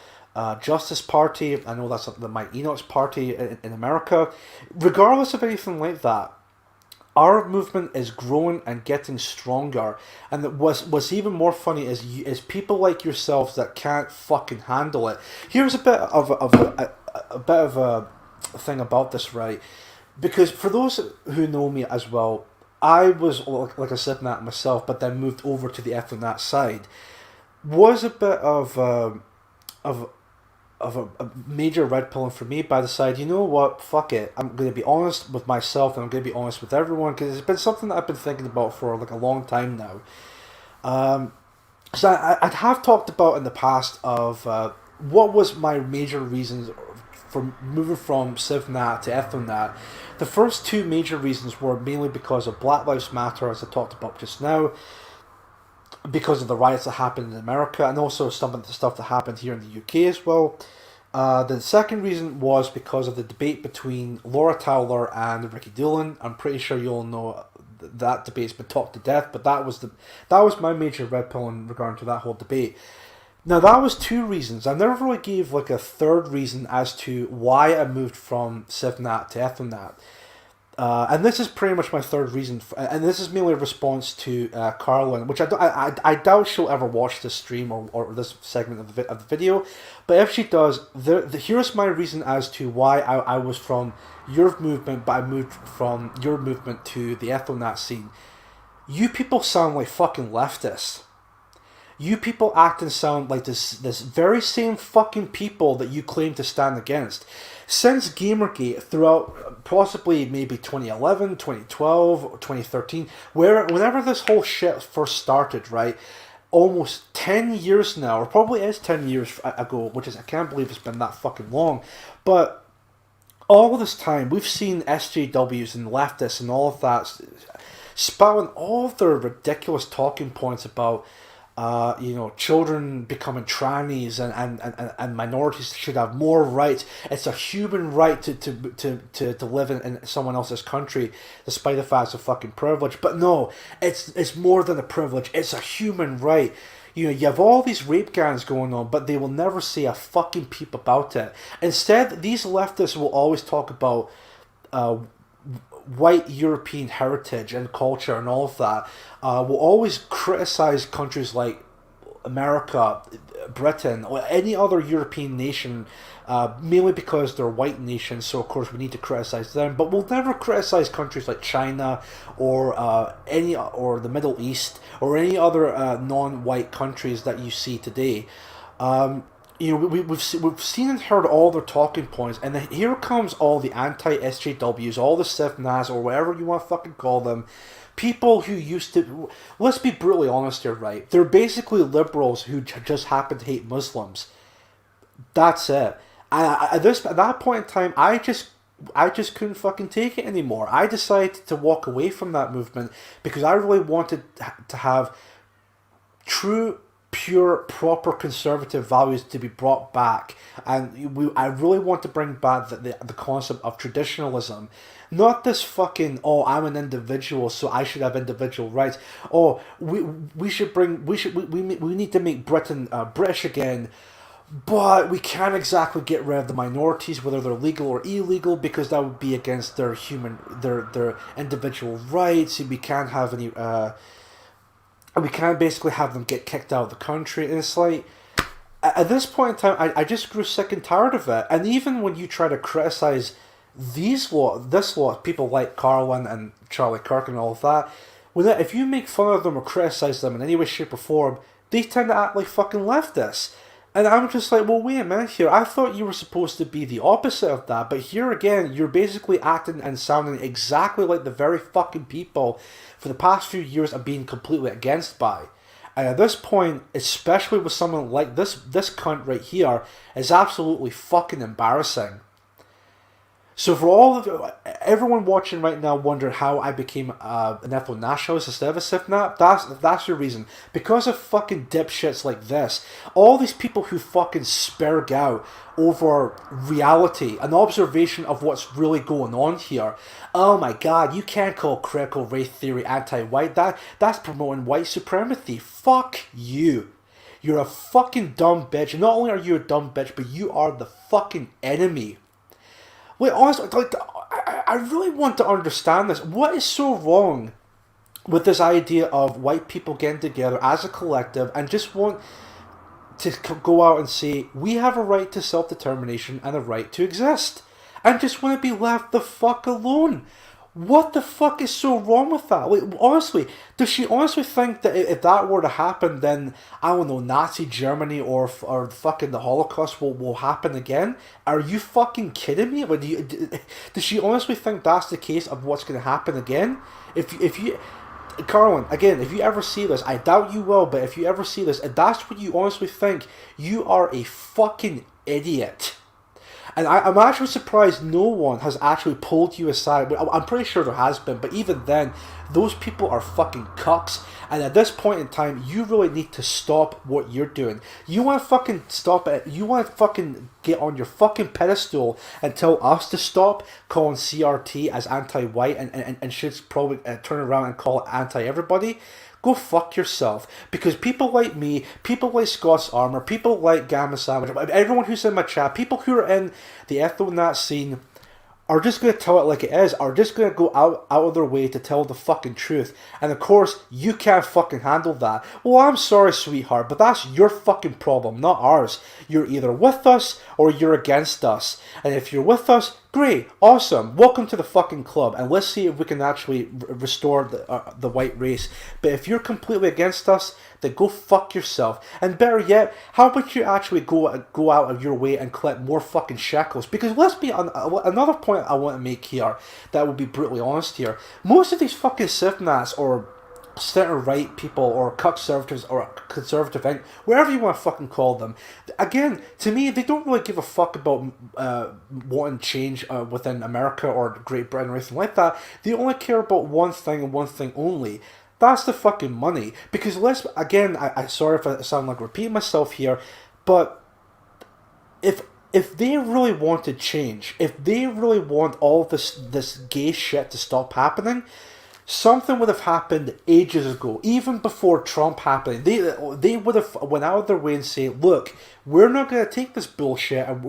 Justice Party, I know that's the Mike Enoch's party in America, regardless of anything like that, our movement is growing and getting stronger. And what's even more funny is people like yourselves that can't fucking handle it. Here's a bit of a thing about this, right? Because for those who know me as well, I was like I said that myself, but then moved over to the ethno-nat side. Was a bit of a major red pill for me, but I decided, you know what, fuck it. I'm going to be honest with myself and I'm going to be honest with everyone, because it's been something that I've been thinking about for like a long time now. So I have talked about in the past of what was my major reasons for moving from CivNat to ethno-nat. The first two major reasons were mainly because of Black Lives Matter, as I talked about just now, because of the riots that happened in America, and also some of the stuff that happened here in the UK as well. The second reason was because of the debate between Laura Towler and Ricky Doolan. I'm pretty sure you all know that debate's been talked to death, but that was my major red pill in regard to that whole debate. Now that was two reasons. I never really gave like a third reason as to why I moved from CivNat to ethno-nat. And this is pretty much my third reason, and this is mainly a response to Karlyn, which I doubt she'll ever watch this stream or this segment of the video, but if she does, here's my reason as to why I was from your movement, but I moved from your movement to the ethno-nat scene. You people sound like fucking leftists. You people act and sound like this very same fucking people that you claim to stand against. Since Gamergate, throughout possibly maybe 2011, 2012, or 2013, whenever this whole shit first started, right, almost 10 years now, or probably is 10 years ago, which is, I can't believe it's been that fucking long, but all this time, we've seen SJWs and leftists and all of that spouting all of their ridiculous talking points about children becoming trannies and minorities should have more rights. It's a human right to live in someone else's country, despite the fact of fucking privilege. But no, it's more than a privilege. It's a human right. You know, you have all these rape gangs going on, but they will never say a fucking peep about it. Instead, these leftists will always talk about white European heritage and culture and all of that will always criticize countries like America, Britain, or any other European nation, mainly because they're white nations, so of course we need to criticize them, but we'll never criticize countries like China or the Middle East or any other non-white countries that you see today. We've seen and heard all their talking points, and then here comes all the anti-SJWs, all the Sifnas, or whatever you want to fucking call them. People who used to, let's be brutally honest here, right? They're basically liberals who just happen to hate Muslims. That's it. At that point in time, I just couldn't fucking take it anymore. I decided to walk away from that movement because I really wanted to have true, pure, proper conservative values to be brought back, and I really want to bring back the concept of traditionalism. Not this fucking, oh, I'm an individual, so I should have individual rights. Oh, we need to make Britain British again, but we can't exactly get rid of the minorities, whether they're legal or illegal, because that would be against their individual rights. We can't have any. We can't basically have them get kicked out of the country, and it's like, at this point in time, I just grew sick and tired of it. And even when you try to criticize this lot, people like Karlyn and Charlie Kirk and all of that, if you make fun of them or criticize them in any way, shape, or form, they tend to act like fucking leftists. And I'm just like, well, wait a minute here. I thought you were supposed to be the opposite of that, but here again, you're basically acting and sounding exactly like the very fucking people for the past few years have been completely against by. And at this point, especially with someone like this cunt right here, is absolutely fucking embarrassing. So for everyone watching right now wondering how I became an ethno-nationalist instead of a Sifnat, that's your reason. Because of fucking dipshits like this. All these people who fucking spurg out over reality, an observation of what's really going on here. Oh my god, you can't call critical race theory anti-white. That's promoting white supremacy. Fuck you. You're a fucking dumb bitch. Not only are you a dumb bitch, but you are the fucking enemy. Wait, honestly, like, I really want to understand this. What is so wrong with this idea of white people getting together as a collective and just want to go out and say, we have a right to self-determination and a right to exist, and just want to be left the fuck alone? What the fuck is so wrong with that? Like, honestly, does she honestly think that if that were to happen, then, I don't know, Nazi Germany or fucking the Holocaust will happen again? Are you fucking kidding me? Like, does she honestly think that's the case of what's going to happen again? If you... Karlyn, again, if you ever see this, I doubt you will, but if you ever see this, and that's what you honestly think, you are a fucking idiot. And I'm actually surprised no one has actually pulled you aside. I'm pretty sure there has been, but even then, those people are fucking cucks. And at this point in time, you really need to stop what you're doing. You want to fucking stop it. You want to fucking get on your fucking pedestal and tell us to stop calling CRT as anti-white and should probably turn around and call it anti-everybody. Go fuck yourself. Because people like me, people like Scott's Armour, people like Gamma Sandwich, everyone who's in my chat, people who are in the ethno-nat scene are just going to tell it like it is, are just going to go out of their way to tell the fucking truth. And of course, you can't fucking handle that. Well, I'm sorry, sweetheart, but that's your fucking problem, not ours. You're either with us or you're against us. And if you're with us, great, awesome, welcome to the fucking club, and let's see if we can actually restore the white race. But if you're completely against us, then go fuck yourself. And better yet, how about you actually go out of your way and collect more fucking shekels? Because let's be on another point I want to make here, that would be brutally honest here. Most of these fucking Sifnats or centre-right people or conservatives or conservative, wherever you want to fucking call them, again, to me, they don't really give a fuck about wanting change within America or Great Britain or anything like that. They only care about one thing and one thing only. That's the fucking money. Because I'm sorry if I sound like repeating myself here, but if they really wanted change, if they really want all this gay shit to stop happening, something would have happened ages ago, even before Trump happened. They would have went out of their way and say, look, we're not going to take this bullshit, and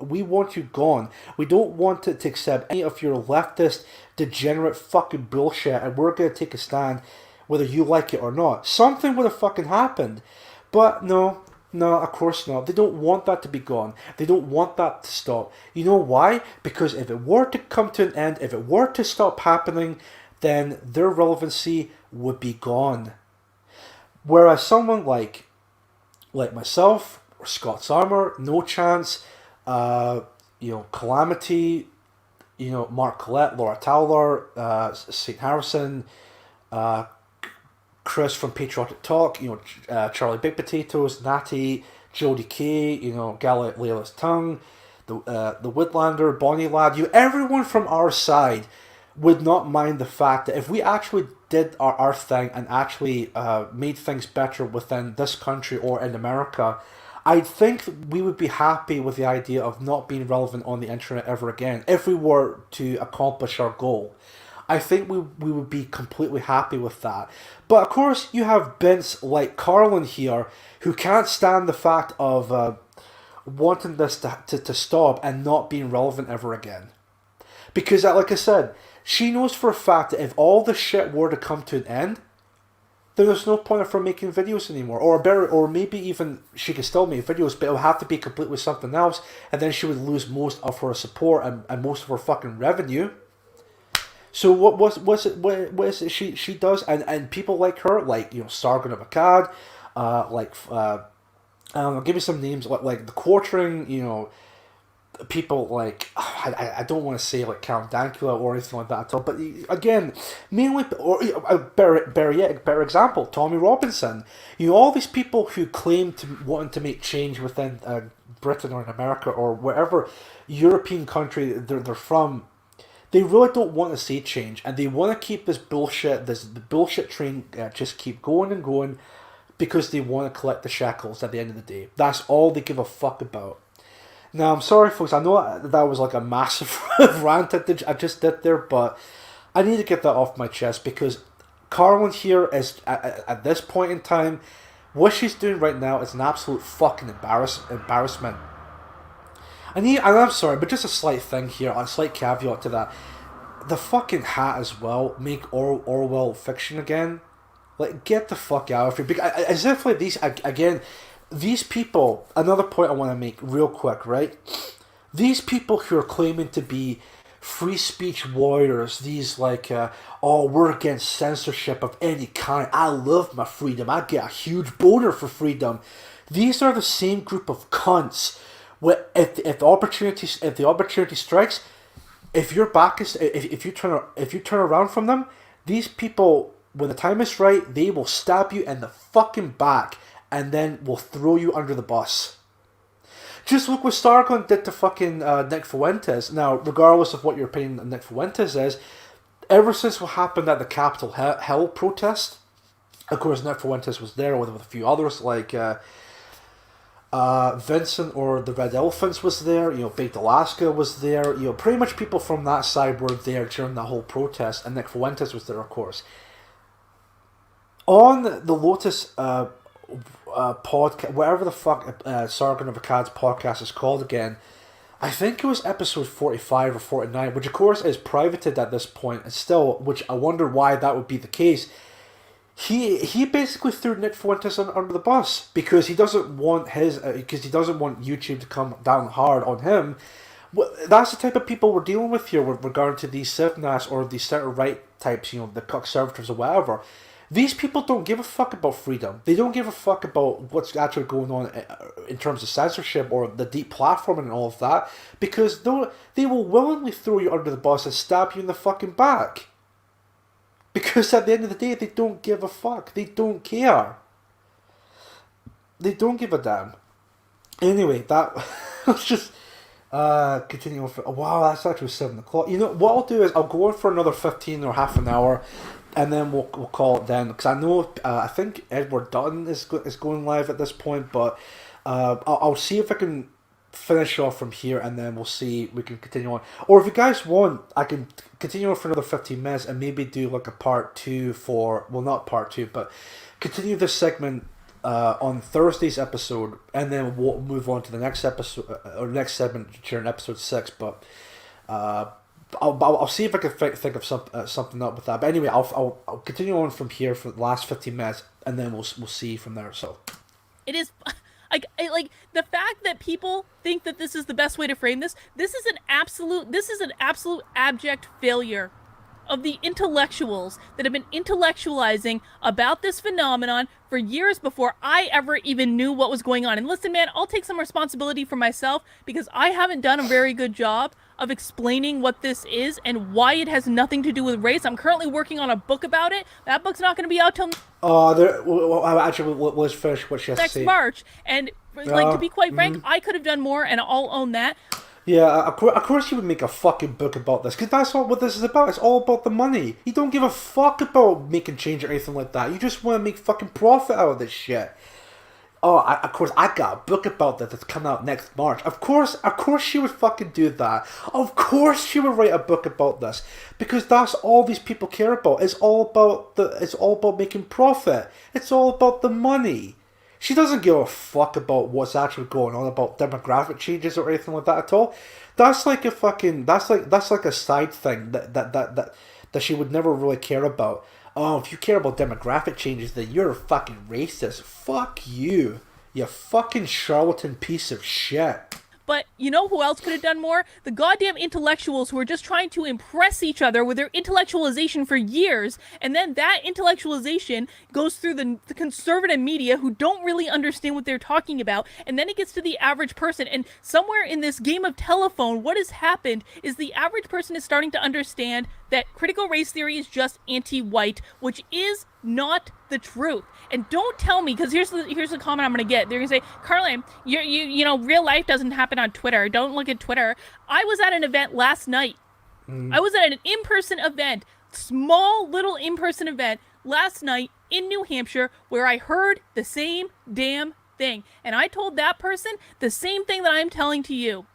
we want you gone. We don't want to accept any of your leftist, degenerate fucking bullshit, and we're going to take a stand whether you like it or not. Something would have fucking happened. But no, of course not. They don't want that to be gone. They don't want that to stop. You know why? Because if it were to come to an end, if it were to stop happening, then their relevancy would be gone. Whereas someone like myself, or Scott Sarmer, No Chance, Calamity, Mark Collette, Laura Towler, St. Harrison, Chris from Patriotic Talk, Charlie Big Potatoes, Natty, Jodie Kay, Layla's Tongue, the Woodlander, Bonnie Lad, everyone from our side would not mind the fact that if we actually did our thing and actually made things better within this country or in America, I think we would be happy with the idea of not being relevant on the internet ever again if we were to accomplish our goal. I think we would be completely happy with that. But of course, you have Vince like Karlyn here who can't stand the fact of wanting this to stop and not being relevant ever again. Because, like I said, she knows for a fact that if all this shit were to come to an end, then there's no point of her making videos anymore. Or maybe even she could still make videos, but it would have to be completely something else, and then she would lose most of her support and most of her fucking revenue. So what is it she does? And people like her, like Sargon of Akkad, give me some names like the Quartering, people like I don't want to say like Count Dankula or anything like that at all, but again, mainly a better example, Tommy Robinson. All these people who claim to wanting to make change within Britain or in America or wherever European country they're from. They really don't want to see change, and they want to keep the bullshit train just keep going and going, because they want to collect the shekels at the end of the day. That's all they give a fuck about. Now, I'm sorry, folks. I know that was like a massive rant I just did there, but I need to get that off my chest because Karlyn here is at this point in time, what she's doing right now is an absolute fucking embarrassment. And I'm sorry, but just a slight thing here, a slight caveat to that. The fucking hat as well, make Orwell fiction again. Like, get the fuck out of here. Because, as if, like, these people, another point I want to make real quick, right? These people who are claiming to be free speech warriors, these, like, we're against censorship of any kind. I love my freedom. I get a huge boner for freedom. These are the same group of cunts. If the opportunity strikes, if you turn around from them, these people, when the time is right, they will stab you in the fucking back and then will throw you under the bus. Just look what Sargon did to fucking Nick Fuentes. Now, regardless of what your opinion on Nick Fuentes is, ever since what happened at the Capitol Hill protest, of course Nick Fuentes was there with a few others like. Vincent or the Red Elephants was there, Baked Alaska was there, pretty much people from that side were there during that whole protest, and Nick Fuentes was there, of course. On the Lotus podcast, whatever the fuck Sargon of Akkad's podcast is called again, I think it was episode 45 or 49, which of course is privated at this point, and still, which I wonder why that would be the case. He basically threw Nick Fuentes under the bus because he doesn't want YouTube to come down hard on him. That's the type of people we're dealing with here with regard to these Sivnas or these centre-right types, the conservatives or whatever. These people don't give a fuck about freedom. They don't give a fuck about what's actually going on in terms of censorship or the deplatforming and all of that, because they will willingly throw you under the bus and stab you in the fucking back. Because at the end of the day, they don't give a fuck. They don't care. They don't give a damn. Anyway, that was just continuing for. Wow, that's actually 7 o'clock. What I'll do is I'll go on for another 15 or half an hour, and then we'll call it then. Because I know I think Edward Dutton is going live at this point, but I'll see if I can finish off from here, and then we'll see. We can continue on, or if you guys want, I can continue on for another 15 minutes and maybe do like a part 2 for, well, not part 2, but continue this segment on Thursday's episode, and then we'll move on to the next episode or next segment during episode 6. But I'll see if I can think of something up with that. But anyway, I'll continue on from here for the last 15 minutes, and then we'll see from there. So It is like the fact that people think that this is the best way to frame this. This is an absolute abject failure of the intellectuals that have been intellectualizing about this phenomenon for years before I ever even knew what was going on. And listen, man, I'll take some responsibility for myself because I haven't done a very good job of explaining what this is and why it has nothing to do with race. I'm currently working on a book about it. That book's not going to be out till actually, let's finish what she has to say. next March. And like, to be quite frank, I could have done more, and I'll own that. Yeah, of course you would make a fucking book about this, because that's not what this is about. It's all about the money. You don't give a fuck about making change or anything like that. You just want to make fucking profit out of this shit. Oh, of course, I got a book about that that's coming out next March. Of course she would fucking do that. Of course she would write a book about this, because that's all these people care about. It's all about making profit. It's all about the money. She doesn't give a fuck about what's actually going on about demographic changes or anything like that at all. That's like a fucking that's like a side thing that she would never really care about. Oh, if you care about demographic changes, then you're a fucking racist. Fuck you. You fucking charlatan piece of shit. But you know who else could have done more? The goddamn intellectuals who are just trying to impress each other with their intellectualization for years, and then that intellectualization goes through the conservative media who don't really understand what they're talking about, and then it gets to the average person. And somewhere in this game of telephone, what has happened is the average person is starting to understand that critical race theory is just anti-white, which is not the truth. And don't tell me, because here's the comment I'm gonna get. They're gonna say, Karlyn, you know, real life doesn't happen on Twitter. Don't look at Twitter. I was at an event last night. I was at an in-person event, small little in-person event last night in New Hampshire, where I heard the same damn thing. And I told that person the same thing that I'm telling to you.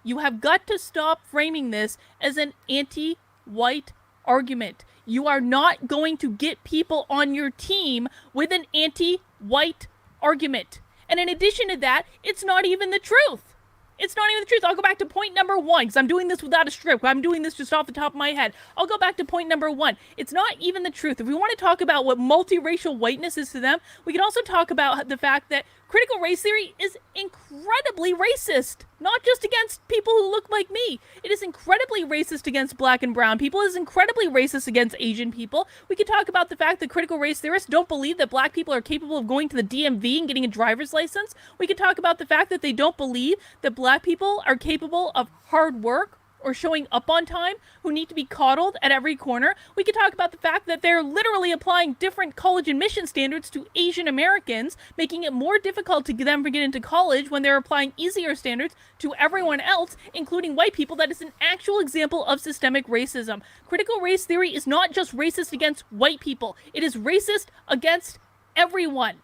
You have got to stop framing this as an anti-white argument. You are not going to get people on your team with an anti-white argument. And in addition to that, it's not even the truth. It's not even the truth. I'll go back to point number 1, because I'm doing this without a script. I'm doing this just off the top of my head. I'll go back to point number 1. It's not even the truth. If we want to talk about what multiracial whiteness is to them, we can also talk about the fact that critical race theory is incredibly racist. Not just against people who look like me. It is incredibly racist against black and brown people. It is incredibly racist against Asian people. We could talk about the fact that critical race theorists don't believe that black people are capable of going to the DMV and getting a driver's license. We could talk about the fact that they don't believe that black people are capable of hard work or showing up on time, who need to be coddled at every corner. We could talk about the fact that they're literally applying different college admission standards to Asian Americans, making it more difficult to get them to get into college when they're applying easier standards to everyone else, including white people. That is an actual example of systemic racism. Critical race theory is not just racist against white people. It is racist against everyone.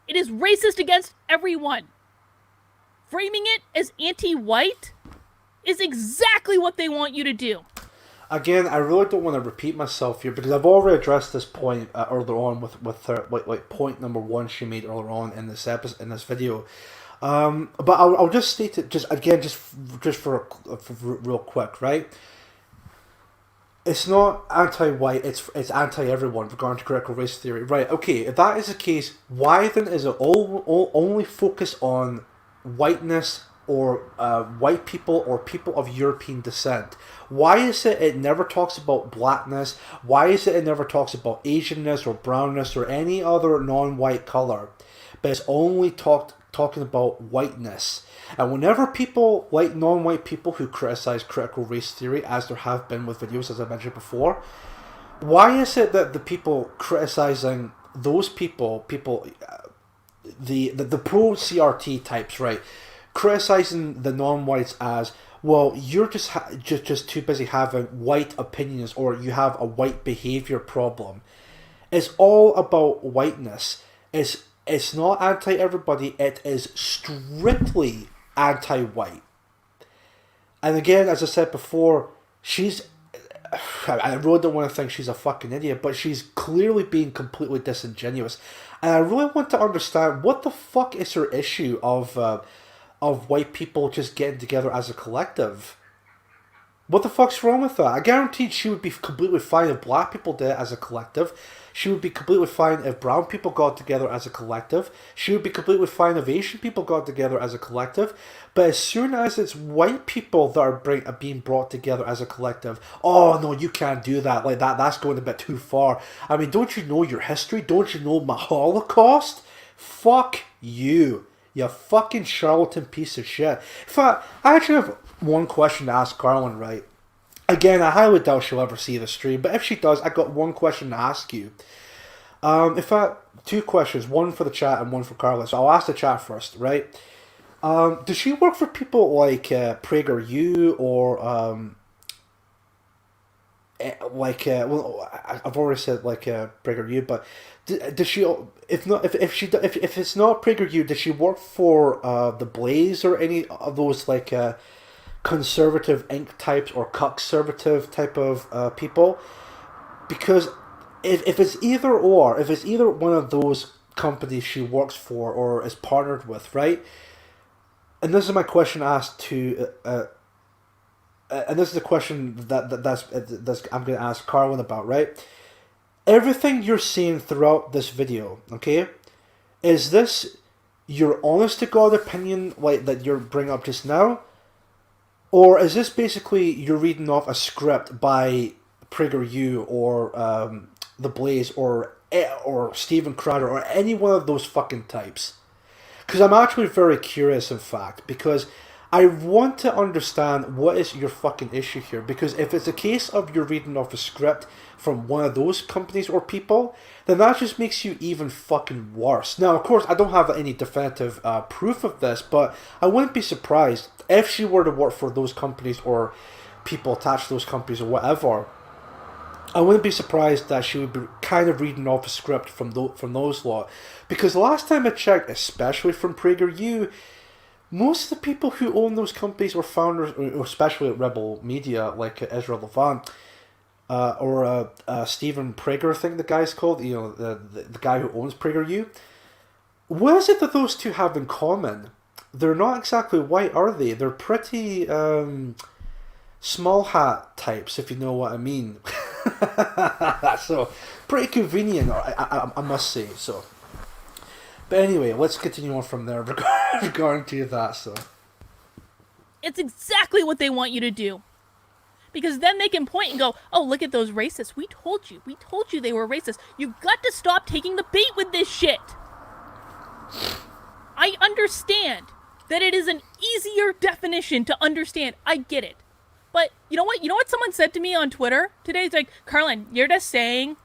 It is racist against everyone. Framing it as anti-white is exactly what they want you to do. Again, I really don't want to repeat myself here, because I've already addressed this point earlier on with her, like point number 1 she made earlier on in this episode, in this video. But I'll just state it just for real quick, right? It's not anti-white, it's anti-everyone regarding to critical race theory. Right, okay, if that is the case, why then is it only focused on whiteness or white people or people of European descent? Why is it never talks about blackness? Why is it never talks about Asianness or brownness or any other non-white color? But it's only talking about whiteness. And whenever people, like non-white people who criticize critical race theory, as there have been with videos, as I mentioned before, why is it that the people criticizing those people, the pro-CRT types, right, criticizing the non-whites as, well, you're just too busy having white opinions, or you have a white behavior problem. It's all about whiteness. It's not anti-everybody. It is strictly anti-white. And again, as I said before, I really don't want to think she's a fucking idiot, but she's clearly being completely disingenuous. And I really want to understand what the fuck is her issue of white people just getting together as a collective. What the fuck's wrong with that? I guaranteed she would be completely fine if black people did it as a collective. She would be completely fine if brown people got together as a collective. She would be completely fine if Asian people got together as a collective. But as soon as it's white people that are being brought together as a collective, oh no, you can't do that. Like that's going a bit too far. I mean, don't you know your history? Don't you know my Holocaust? Fuck you. You fucking charlatan piece of shit. In fact, I actually have one question to ask Karlyn, right? Again, I highly doubt she'll ever see the stream, but if she does, I got one question to ask you. In fact, two questions, one for the chat and one for Karlyn. So I'll ask the chat first, right? Does she work for people like PragerU or well, I've already said like PragerU, but does she? If it's not PragerU, does she work for the Blaze or any of those like conservative ink types or conservative type of people? Because if it's either or, if it's either one of those companies she works for or is partnered with, right? And this is my question asked to, and this is the question that's I'm going to ask Karlyn about, right? Everything you're seeing throughout this video, okay, is this your honest to God opinion, like that you're bringing up just now, or is this basically you're reading off a script by PragerU or the Blaze or Steven Crowder or any one of those fucking types? Because I'm actually very curious, in fact, because I want to understand what is your fucking issue here. Because if it's a case of you're reading off a script from one of those companies or people, then that just makes you even fucking worse. Now, of course, I don't have any definitive proof of this, but I wouldn't be surprised if she were to work for those companies or people attached to those companies or whatever. I wouldn't be surprised that she would be kind of reading off a script from those lot. Because last time I checked, especially from PragerU, most of the people who own those companies were founders, or especially at Rebel Media, like Ezra Levant, or Stephen Prager, I think the guy's called, you know, the guy who owns PragerU. What is it that those two have in common? They're not exactly white, are they? They're pretty small hat types, if you know what I mean. So pretty convenient, I must say. So, but anyway, let's continue on from there regarding to that. So It's exactly what they want you to do, because then they can point and go, "Oh, look at those racists. We told you they were racist. You got to stop taking the bait with this shit." I understand that it is an easier definition to understand. I get it. But you know what? You know what someone said to me on Twitter today? It's like, "Karlyn, you're just saying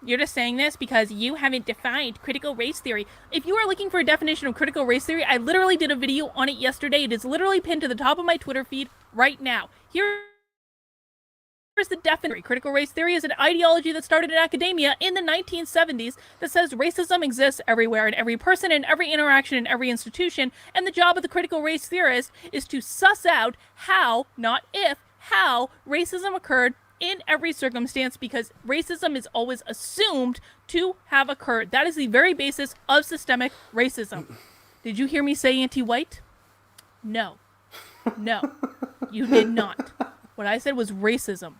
this because you haven't defined critical race theory." If you are looking for a definition of critical race theory, I literally did a video on it yesterday. It is literally pinned to the top of my Twitter feed right now. Here's the definition. Critical race theory is an ideology that started in academia in the 1970s that says racism exists everywhere, in every person, in every interaction, in every institution, and the job of the critical race theorist is to suss out how, not if, how racism occurred in every circumstance, because racism is always assumed to have occurred. That is the very basis of systemic racism. Did you hear me say anti-white? No. No. You did not. What I said was racism.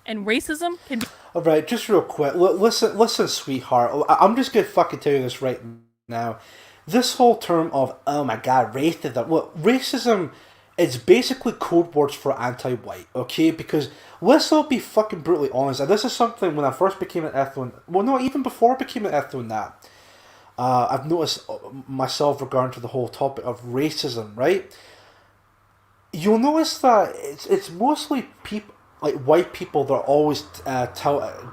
And racism can be... Alright, just real quick. Listen, sweetheart. I'm just going to fucking tell you this right now. This whole term of, oh my god, racism. Look, racism... It's basically code words for anti-white, okay? Because let's all be fucking brutally honest, and this is something when I first became an ethno, well, no, even before I became an ethno that, I've noticed myself regarding to the whole topic of racism, right? You'll notice that it's mostly people, like white people, that are always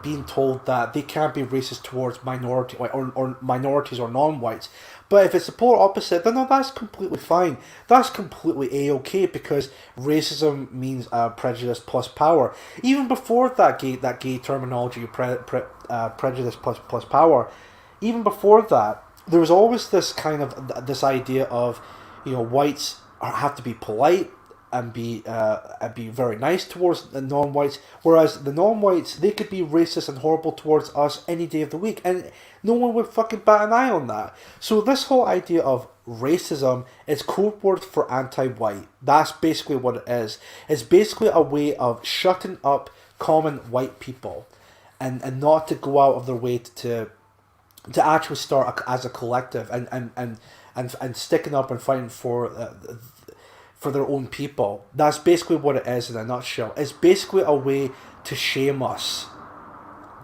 being told that they can't be racist towards minority or minorities or non-whites. But if it's the polar opposite, then no, that's completely fine. That's completely a-okay, because racism means prejudice plus power. Even before that gay terminology, prejudice plus power, even before that, there was always this kind of this idea of, you know, whites have to be polite and be very nice towards the non-whites, whereas the non-whites, they could be racist and horrible towards us any day of the week, and no one would fucking bat an eye on that. So this whole idea of racism is code word for anti-white. That's basically what it is. It's basically a way of shutting up common white people, and not to go out of their way to actually start as a collective and sticking up and fighting for their own people. That's basically what it is in a nutshell. It's basically a way to shame us.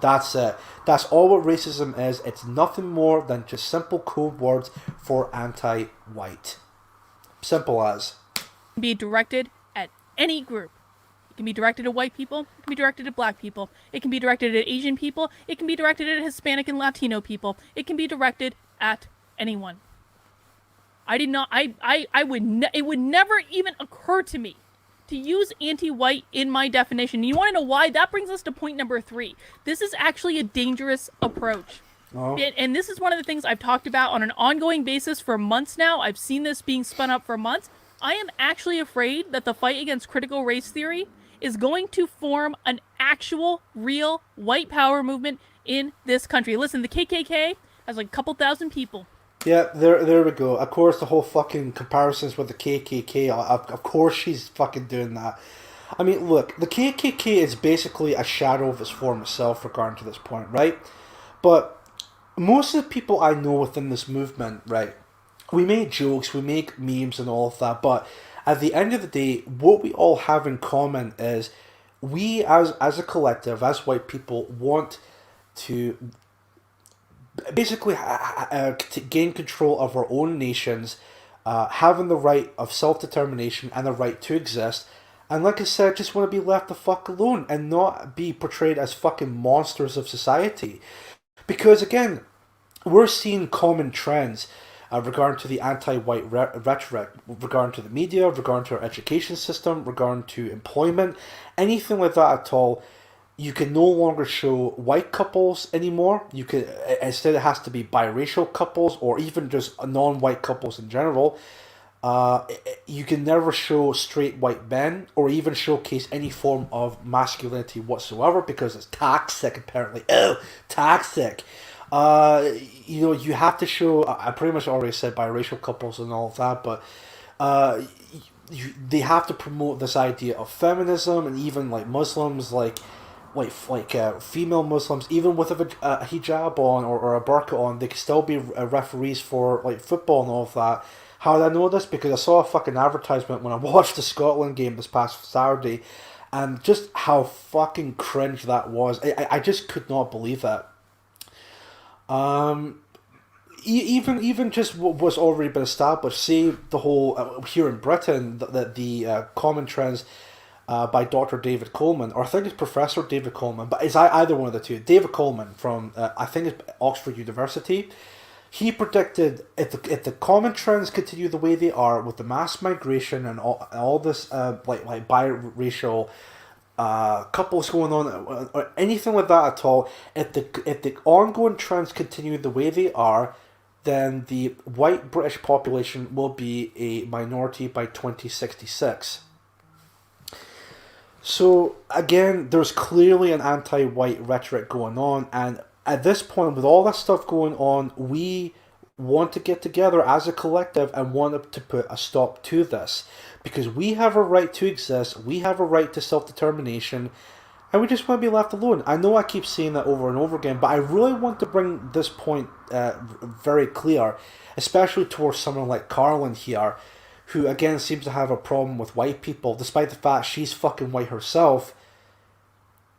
That's it. That's all what racism is. It's nothing more than just simple code words for anti-white. Simple as. Be directed at any group. It can be directed at white people. It can be directed at black people. It can be directed at Asian people. It can be directed at Hispanic and Latino people. It can be directed at anyone. It would never even occur to me to use anti-white in my definition. You want to know why? That brings us to point number 3. This is actually a dangerous approach. Oh. And this is one of the things I've talked about on an ongoing basis for months now. I've seen this being spun up for months. I am actually afraid that the fight against critical race theory is going to form an actual, real white power movement in this country. Listen, the KKK has like a couple thousand people. Yeah, there we go. Of course, the whole fucking comparisons with the KKK, of course she's fucking doing that. I mean, look, the KKK is basically a shadow of its former self regarding to this point, right? But most of the people I know within this movement, right, we make jokes, we make memes and all of that, but at the end of the day, what we all have in common is we as a collective, as white people, want to basically to gain control of our own nations, having the right of self-determination and the right to exist, and like I said, just want to be left the fuck alone and not be portrayed as fucking monsters of society. Because again, we're seeing common trends regarding to the anti-white rhetoric, regarding to the media, regarding to our education system, regarding to employment, anything like that at all. You can no longer show white couples anymore. You can instead it has to be biracial couples or even just non-white couples in general. You can never show straight white men or even showcase any form of masculinity whatsoever because it's toxic apparently. Oh, toxic. You have to show. I pretty much already said biracial couples and all of that, but they have to promote this idea of feminism and even like Muslims like female Muslims, even with a hijab on or a burqa on, they can still be referees for like football and all of that. How did I know this? Because I saw a fucking advertisement when I watched the Scotland game this past Saturday, and just how fucking cringe that was. I just could not believe that. Even just what was already been established, say the whole here in Britain that the common trends by Dr. David Coleman, or I think it's Professor David Coleman, but it's either one of the two. David Coleman from I think it's Oxford University. He predicted if the common trends continue the way they are with the mass migration and all this like biracial couples going on or anything like that at all, if the ongoing trends continue the way they are, then the white British population will be a minority by 2066. So again, there's clearly an anti-white rhetoric going on, and at this point, with all that stuff going on, we want to get together as a collective and want to put a stop to this, because we have a right to exist, we have a right to self-determination, and we just want to be left alone. I know I keep saying that over and over again, but I really want to bring this point very clear, especially towards someone like Karlyn here, who again seems to have a problem with white people, despite the fact she's fucking white herself.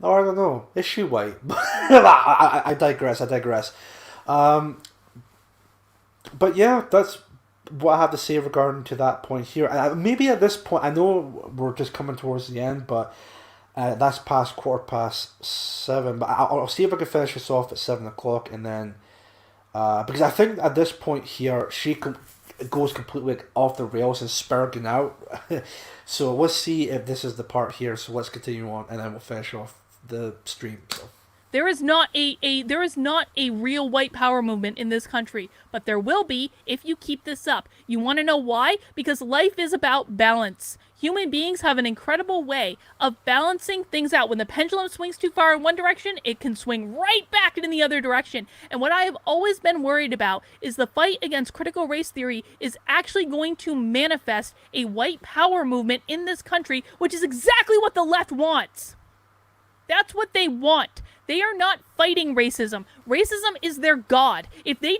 Or I don't know, is she white? I digress. But yeah, that's what I have to say regarding to that point here. Maybe at this point, I know we're just coming towards the end, but that's past 7:15. But I'll see if I can finish this off at 7 o'clock, and then because I think at this point here she goes completely off the rails and spurging out. So let's see if this is the part here. So let's continue on, and then we'll finish off the stream. So. There is not a real white power movement in this country, but there will be if you keep this up. You want to know why? Because life is about balance. Human beings have an incredible way of balancing things out. When the pendulum swings too far in one direction, it can swing right back in the other direction. And what I have always been worried about is the fight against critical race theory is actually going to manifest a white power movement in this country, which is exactly what the left wants. That's what they want. They are not fighting racism. Racism is their god. If they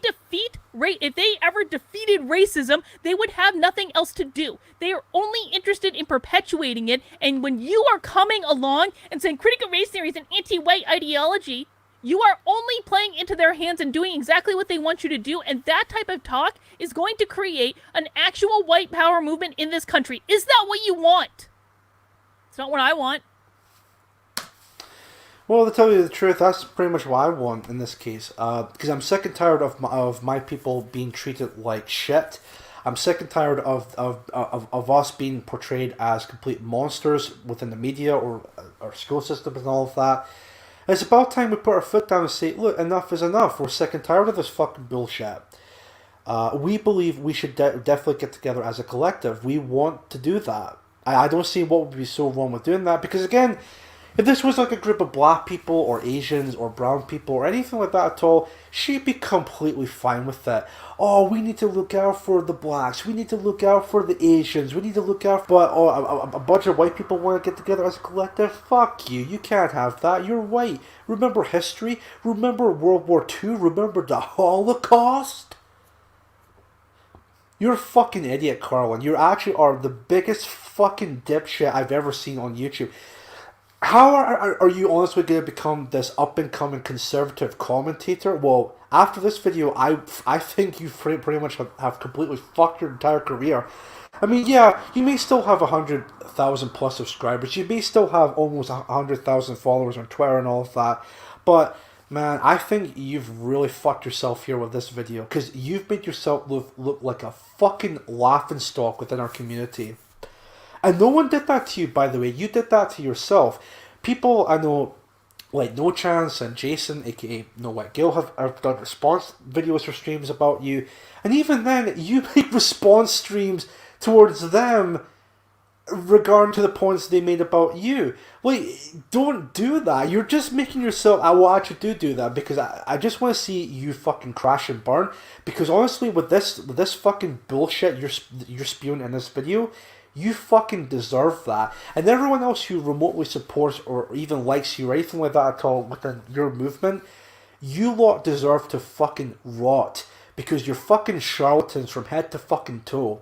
ever defeated racism, they would have nothing else to do. They are only interested in perpetuating it. And when you are coming along and saying critical race theory is an anti-white ideology, you are only playing into their hands and doing exactly what they want you to do. And that type of talk is going to create an actual white power movement in this country. Is that what you want? It's not what I want. Well, to tell you the truth, that's pretty much what I want in this case. Because I'm sick and tired of my people being treated like shit. I'm sick and tired of us being portrayed as complete monsters within the media or our school system and all of that. It's about time we put our foot down and say, look, enough is enough. We're sick and tired of this fucking bullshit. We believe we should definitely get together as a collective. We want to do that. I don't see what would be so wrong with doing that. Because again, if this was like a group of black people or Asians or brown people or anything like that at all, she'd be completely fine with it. Oh, we need to look out for the blacks. We need to look out for the Asians. We need to look out for... a bunch of white people want to get together as a collective? Fuck you. You can't have that. You're white. Remember history? Remember World War II? Remember the Holocaust? You're a fucking idiot, Karlyn. You actually are the biggest fucking dipshit I've ever seen on YouTube. How are you honestly going to become this up-and-coming conservative commentator? Well, after this video, I think you pretty much have completely fucked your entire career. I mean, yeah, you may still have 100,000 plus subscribers. You may still have almost 100,000 followers on Twitter and all of that. But, man, I think you've really fucked yourself here with this video. Because you've made yourself look like a fucking laughingstock within our community. And no one did that to you, by the way. You did that to yourself. People I know, like No Chance and Jason, aka No White Gill, have done response videos or streams about you. And even then, you make response streams towards them regarding to the points they made about you. Like, don't do that. You're just making yourself... Well, actually do that, because I just want to see you fucking crash and burn. Because honestly, with this fucking bullshit you're spewing in this video... You fucking deserve that. And everyone else who remotely supports or even likes you or anything like that at all within your movement, you lot deserve to fucking rot. Because you're fucking charlatans from head to fucking toe.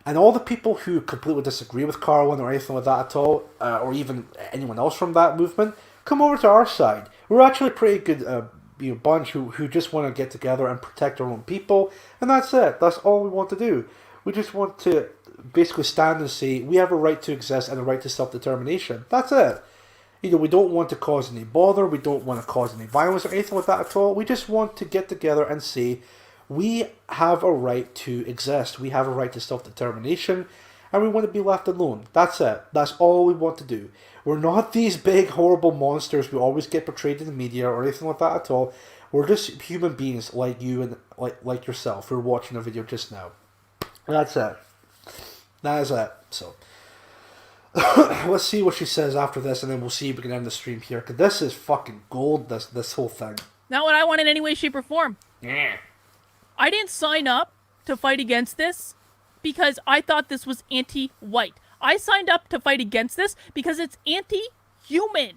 And all the people who completely disagree with Karlyn or anything like that at all, or even anyone else from that movement, come over to our side. We're actually a pretty good bunch who just want to get together and protect our own people. And that's it. That's all we want to do. We just want to basically stand and say we have a right to exist and a right to self-determination. That's it. You know, we don't want to cause any bother. We don't want to cause any violence or anything like that at all. We just want to get together and say we have a right to exist. We have a right to self-determination. And we want to be left alone. That's it. That's all we want to do. We're not these big, horrible monsters we always get portrayed in the media or anything like that at all. We're just human beings like you and like yourself who are watching the video just now. That's it. That is it. So, let's see what she says after this, and then we'll see if we can end the stream here. Because this is fucking gold, this whole thing. Not what I want in any way, shape, or form. Yeah. I didn't sign up to fight against this because I thought this was anti-white. I signed up to fight against this because it's anti-human.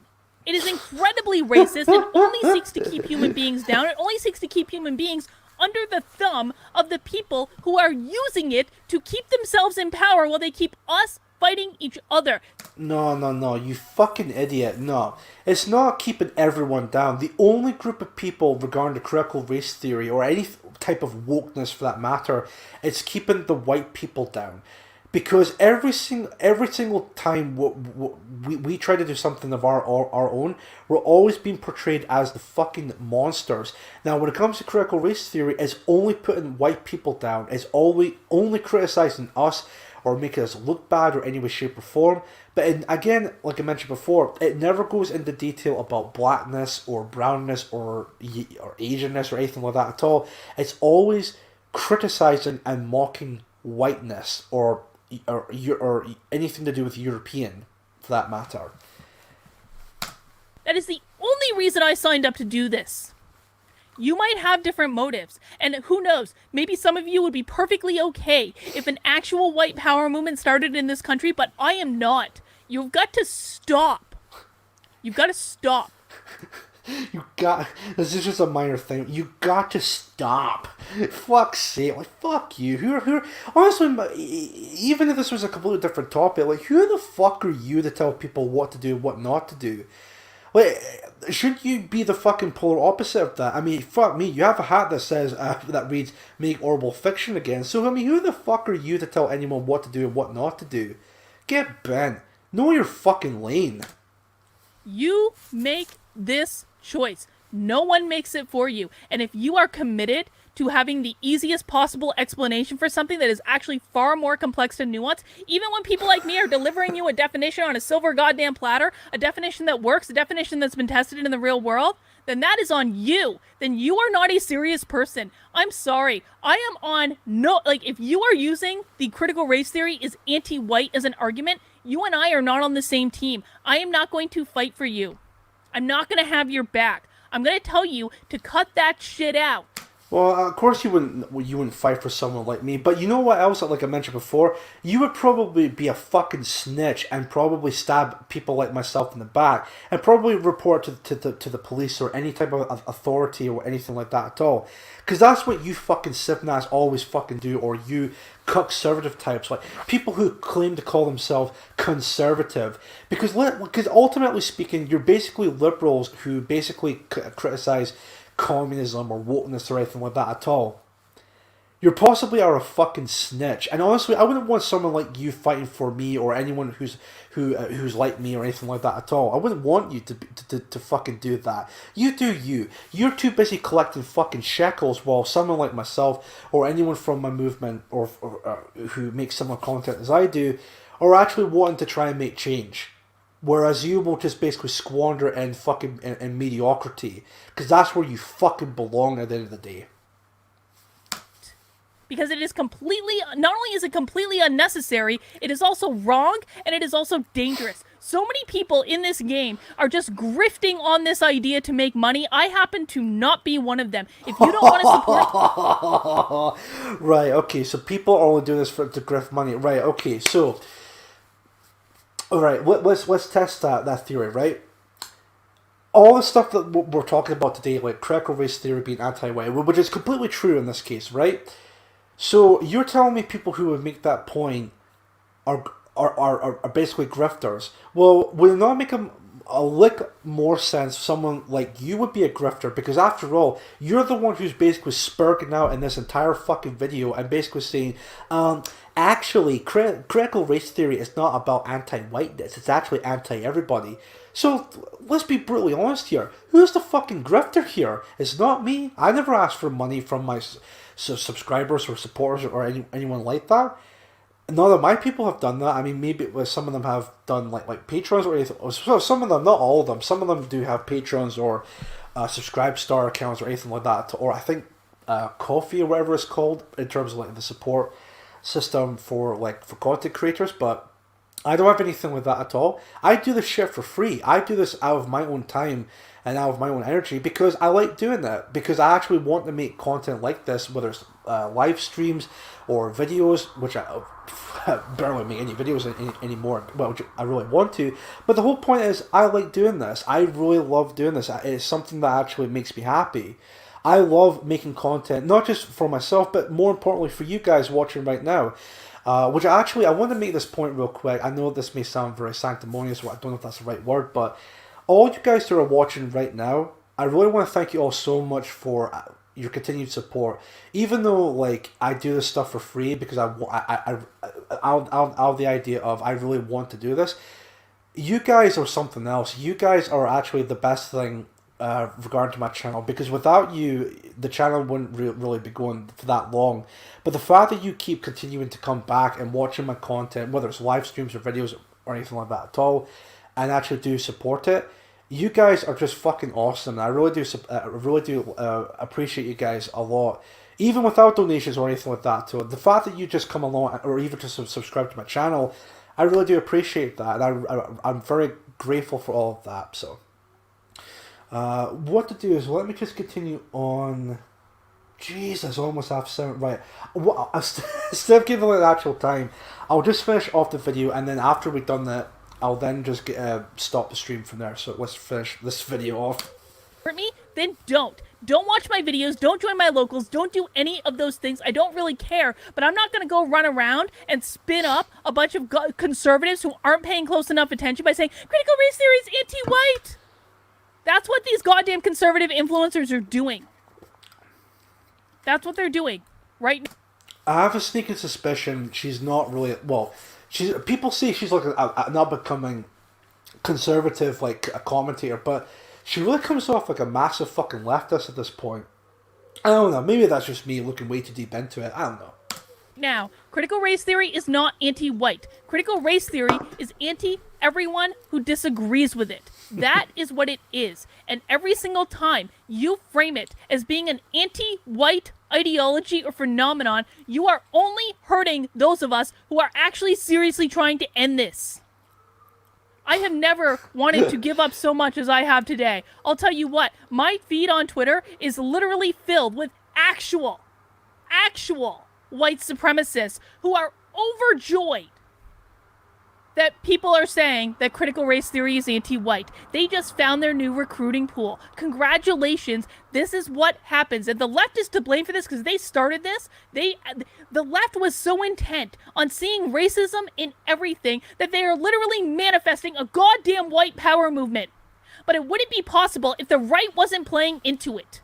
It is incredibly racist. It only seeks to keep human beings down. It only seeks to keep human beings under the thumb of the people who are using it to keep themselves in power while they keep us fighting each other. No, you fucking idiot. No. It's not keeping everyone down. The only group of people regarding the critical race theory, or any type of wokeness for that matter, it's keeping the white people down. Because every single time we try to do something of our own, we're always being portrayed as the fucking monsters. Now, when it comes to critical race theory, it's only putting white people down. It's only criticizing us or make us look bad or any way, shape, or form. But again, like I mentioned before, it never goes into detail about blackness or brownness or Asianness or anything like that at all. It's always criticizing and mocking whiteness or anything to do with European, for that matter. That is the only reason I signed up to do this. You might have different motives, and who knows, maybe some of you would be perfectly okay if an actual white power movement started in this country, but I am not. You've got to stop. You've got to stop. This is just a minor thing. You got to stop. Fuck's sake. Like, fuck you. Honestly, even if this was a completely different topic, like, who the fuck are you to tell people what to do and what not to do? Like, should you be the fucking polar opposite of that? I mean, fuck me, you have a hat that says, that reads, make horrible fiction again. So, I mean, who the fuck are you to tell anyone what to do and what not to do? Get bent. Know your fucking lane. You make this choice. No one makes it for you. And if you are committed to having the easiest possible explanation for something that is actually far more complex and nuanced, even when people like me are delivering you a definition on a silver goddamn platter, a definition that works, a definition that's been tested in the real world, then that is on you. Then you are not a serious person. I'm sorry. I am on if you are using the critical race theory is anti-white as an argument, you and I are not on the same team. I am not going to fight for you. I'm not going to have your back. I'm going to tell you to cut that shit out. Well, of course you wouldn't fight for someone like me, but you know what else, like I mentioned before, you would probably be a fucking snitch and probably stab people like myself in the back and probably report to the police or any type of authority or anything like that at all. Because that's what you fucking sipnass always fucking do, or you conservative types, like people who claim to call themselves conservative. Because ultimately speaking, you're basically liberals who basically criticize communism or wokeness or anything like that at all. You possibly are a fucking snitch, and honestly, I wouldn't want someone like you fighting for me or anyone who's like me or anything like that at all. I wouldn't want you to fucking do that. You do you. You're too busy collecting fucking shekels, while someone like myself or anyone from my movement or who makes similar content as I do are actually wanting to try and make change. Whereas you will just basically squander in fucking in mediocrity, because that's where you fucking belong at the end of the day. Because it is completely, not only is it completely unnecessary, it is also wrong, and it is also dangerous. So many people in this game are just grifting on this idea to make money. I happen to not be one of them. If you don't want to support... Right, okay, so people are only doing this to grift money. Right, okay, so... Alright, let's test that theory, right? All the stuff that we're talking about today, like critical race theory being anti-white, which is completely true in this case, right? So you're telling me people who would make that point are basically grifters. Well, would it not make a lick more sense someone like you would be a grifter? Because after all, you're the one who's basically spurting out in this entire fucking video and basically saying, actually, critical race theory is not about anti-whiteness, it's actually anti-everybody. So, let's be brutally honest here. Who's the fucking grifter here? It's not me. I never asked for money from my subscribers or supporters or anyone like that. None of my people have done that. I mean, maybe some of them have done like patrons or anything. Some of them, not all of them. Some of them do have patrons or subscribe star accounts or anything like that. Or I think coffee or whatever it's called in terms of like the support system for content creators. But I don't have anything like that at all. I do this shit for free. I do this out of my own time and out of my own energy because I like doing that. Because I actually want to make content like this, whether it's live streams or videos, which I barely make any videos anymore, well, which I really want to. But the whole point is, I like doing this. I really love doing this. It's something that actually makes me happy. I love making content, not just for myself, but more importantly for you guys watching right now. Which I want to make this point real quick. I know this may sound very sanctimonious, or I don't know if that's the right word, but all you guys who are watching right now, I really want to thank you all so much for your continued support. Even though like I do this stuff for free because out of the idea of I really want to do this, you guys are something else. You guys are actually the best thing regarding to my channel, because without you, the channel wouldn't really be going for that long. But the fact that you keep continuing to come back and watching my content, whether it's live streams or videos or anything like that at all, and actually do support it, you guys are just fucking awesome. I really do appreciate you guys a lot, even without donations or anything like that. So the fact that you just come along, or even just subscribe to my channel, I really do appreciate that, and I'm very grateful for all of that. So. What to do is, let me just continue on. Jesus, almost half 7. Right. Instead of giving it the actual time, I'll just finish off the video, and then after we've done that, I'll then just stop the stream from there. So let's finish this video off. Hurt me? Then don't. Don't watch my videos. Don't join my locals. Don't do any of those things. I don't really care. But I'm not going to go run around and spin up a bunch of conservatives who aren't paying close enough attention by saying critical race theory is anti-white. That's what these goddamn conservative influencers are doing. That's what they're doing, right? I have a sneaking suspicion she's not really, well, people say she's like an up-and-coming conservative, like a commentator, but she really comes off like a massive fucking leftist at this point. I don't know, maybe that's just me looking way too deep into it, I don't know. Now, critical race theory is not anti-white. Critical race theory is anti-everyone who disagrees with it. That is what it is. And every single time you frame it as being an anti-white ideology or phenomenon, you are only hurting those of us who are actually seriously trying to end this. I have never wanted to give up so much as I have today. I'll tell you what, my feed on Twitter is literally filled with actual white supremacists who are overjoyed that people are saying that critical race theory is anti-white. They just found their new recruiting pool. Congratulations. This is what happens. And the left is to blame for this because they started this. The left was so intent on seeing racism in everything that they are literally manifesting a goddamn white power movement. But it wouldn't be possible if the right wasn't playing into it.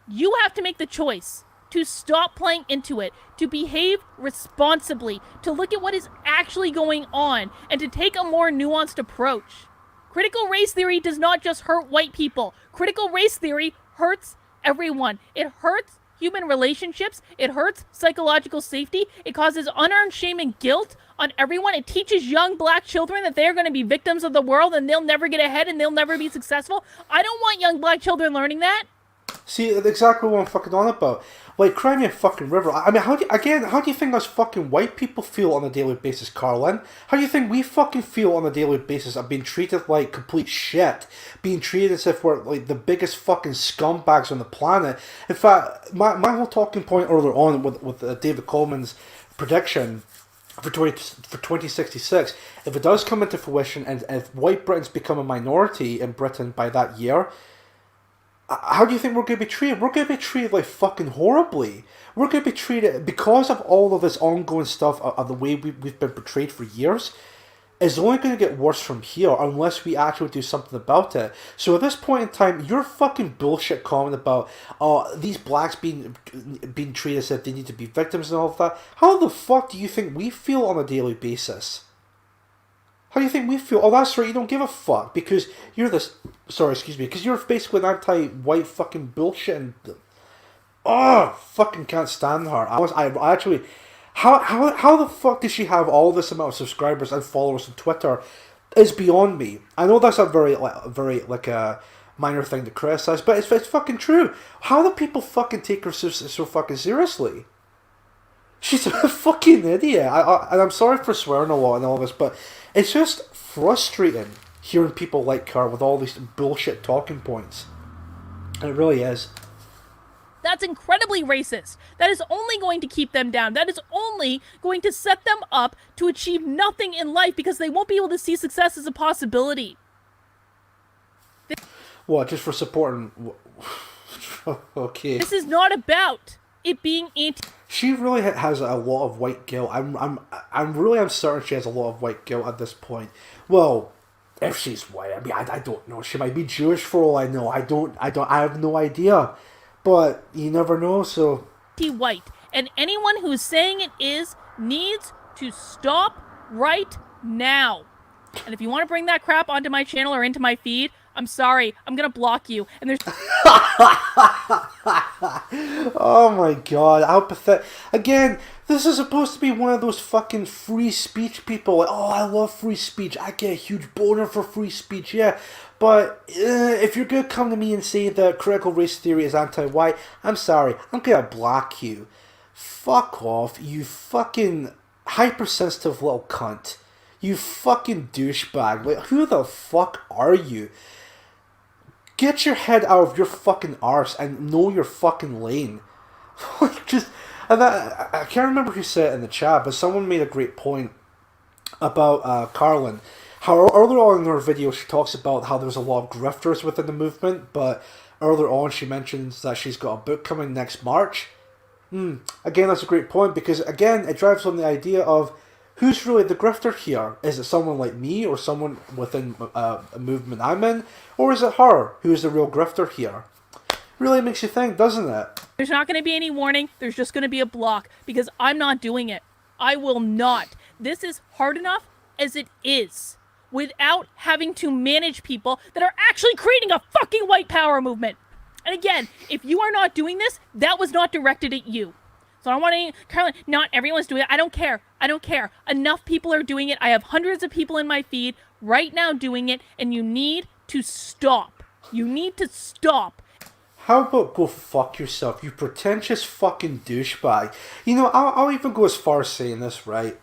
You have to make the choice to stop playing into it, to behave responsibly, to look at what is actually going on, and to take a more nuanced approach. Critical race theory does not just hurt white people. Critical race theory hurts everyone. It hurts human relationships. It hurts psychological safety. It causes unearned shame and guilt on everyone. It teaches young black children that they're going to be victims of the world and they'll never get ahead and they'll never be successful. I don't want young black children learning that. See, exactly what I'm fucking on about. Like, cry me a fucking river. I mean, how do you think us fucking white people feel on a daily basis, Karlyn? How do you think we fucking feel on a daily basis of being treated like complete shit? Being treated as if we're, like, the biggest fucking scumbags on the planet? In fact, my whole talking point earlier on with David Coleman's prediction for 2066, if it does come into fruition and if white Britons become a minority in Britain by that year, how do you think we're going to be treated? We're going to be treated like fucking horribly. We're going to be treated, because of all of this ongoing stuff, of the way we've been portrayed for years, it's only going to get worse from here unless we actually do something about it. So at this point in time, your fucking bullshit comment about these blacks being treated as if they need to be victims and all of that, how the fuck do you think we feel on a daily basis? How do you think we feel? Oh, that's right, you don't give a fuck because you're this... Sorry, excuse me. Because you're basically an anti-white fucking bullshit and... Oh, fucking can't stand her. I actually... How the fuck does she have all this amount of subscribers and followers on Twitter is beyond me. I know that's a very a minor thing to criticize, but it's fucking true. How do people fucking take her so fucking seriously? She's a fucking idiot. And I'm sorry for swearing a lot and all this, but it's just frustrating hearing people like her with all these bullshit talking points. It really is. That's incredibly racist. That is only going to keep them down. That is only going to set them up to achieve nothing in life because they won't be able to see success as a possibility. What, just for supporting... Okay. This is not about it being anti... She really has a lot of white guilt. I'm certain she has a lot of white guilt at this point. Well, if she's white, I mean, I don't know. She might be Jewish for all I know. I have no idea. But you never know, so... White. And anyone who's saying it is needs to stop right now. And if you want to bring that crap onto my channel or into my feed, I'm sorry. I'm gonna block you. And there's Oh my god, how pathetic. Again, this is supposed to be one of those fucking free speech people. Like, oh, I love free speech. I get a huge boner for free speech, yeah. But if you're going to come to me and say that critical race theory is anti-white, I'm sorry, I'm going to block you. Fuck off, you fucking hypersensitive little cunt. You fucking douchebag. Like, who the fuck are you? Get your head out of your fucking arse and know your fucking lane. Like, just, and that, I can't remember who said it in the chat, but someone made a great point about Karlyn. How earlier on in her video she talks about how there's a lot of grifters within the movement, but earlier on she mentions that she's got a book coming next March. Again, that's a great point, because again, it drives home the idea of who's really the grifter here? Is it someone like me or someone within a movement I'm in? Or is it her who is the real grifter here? Really makes you think, doesn't it? There's not going to be any warning. There's just going to be a block because I'm not doing it. I will not. This is hard enough as it is without having to manage people that are actually creating a fucking white power movement. And again, if you are not doing this, that was not directed at you. So I don't want to, Karlyn, not everyone's doing it. I don't care. I don't care. Enough people are doing it. I have hundreds of people in my feed right now doing it, and you need to stop. You need to stop. How about go fuck yourself, you pretentious fucking douchebag? You know, I'll even go as far as saying this, right?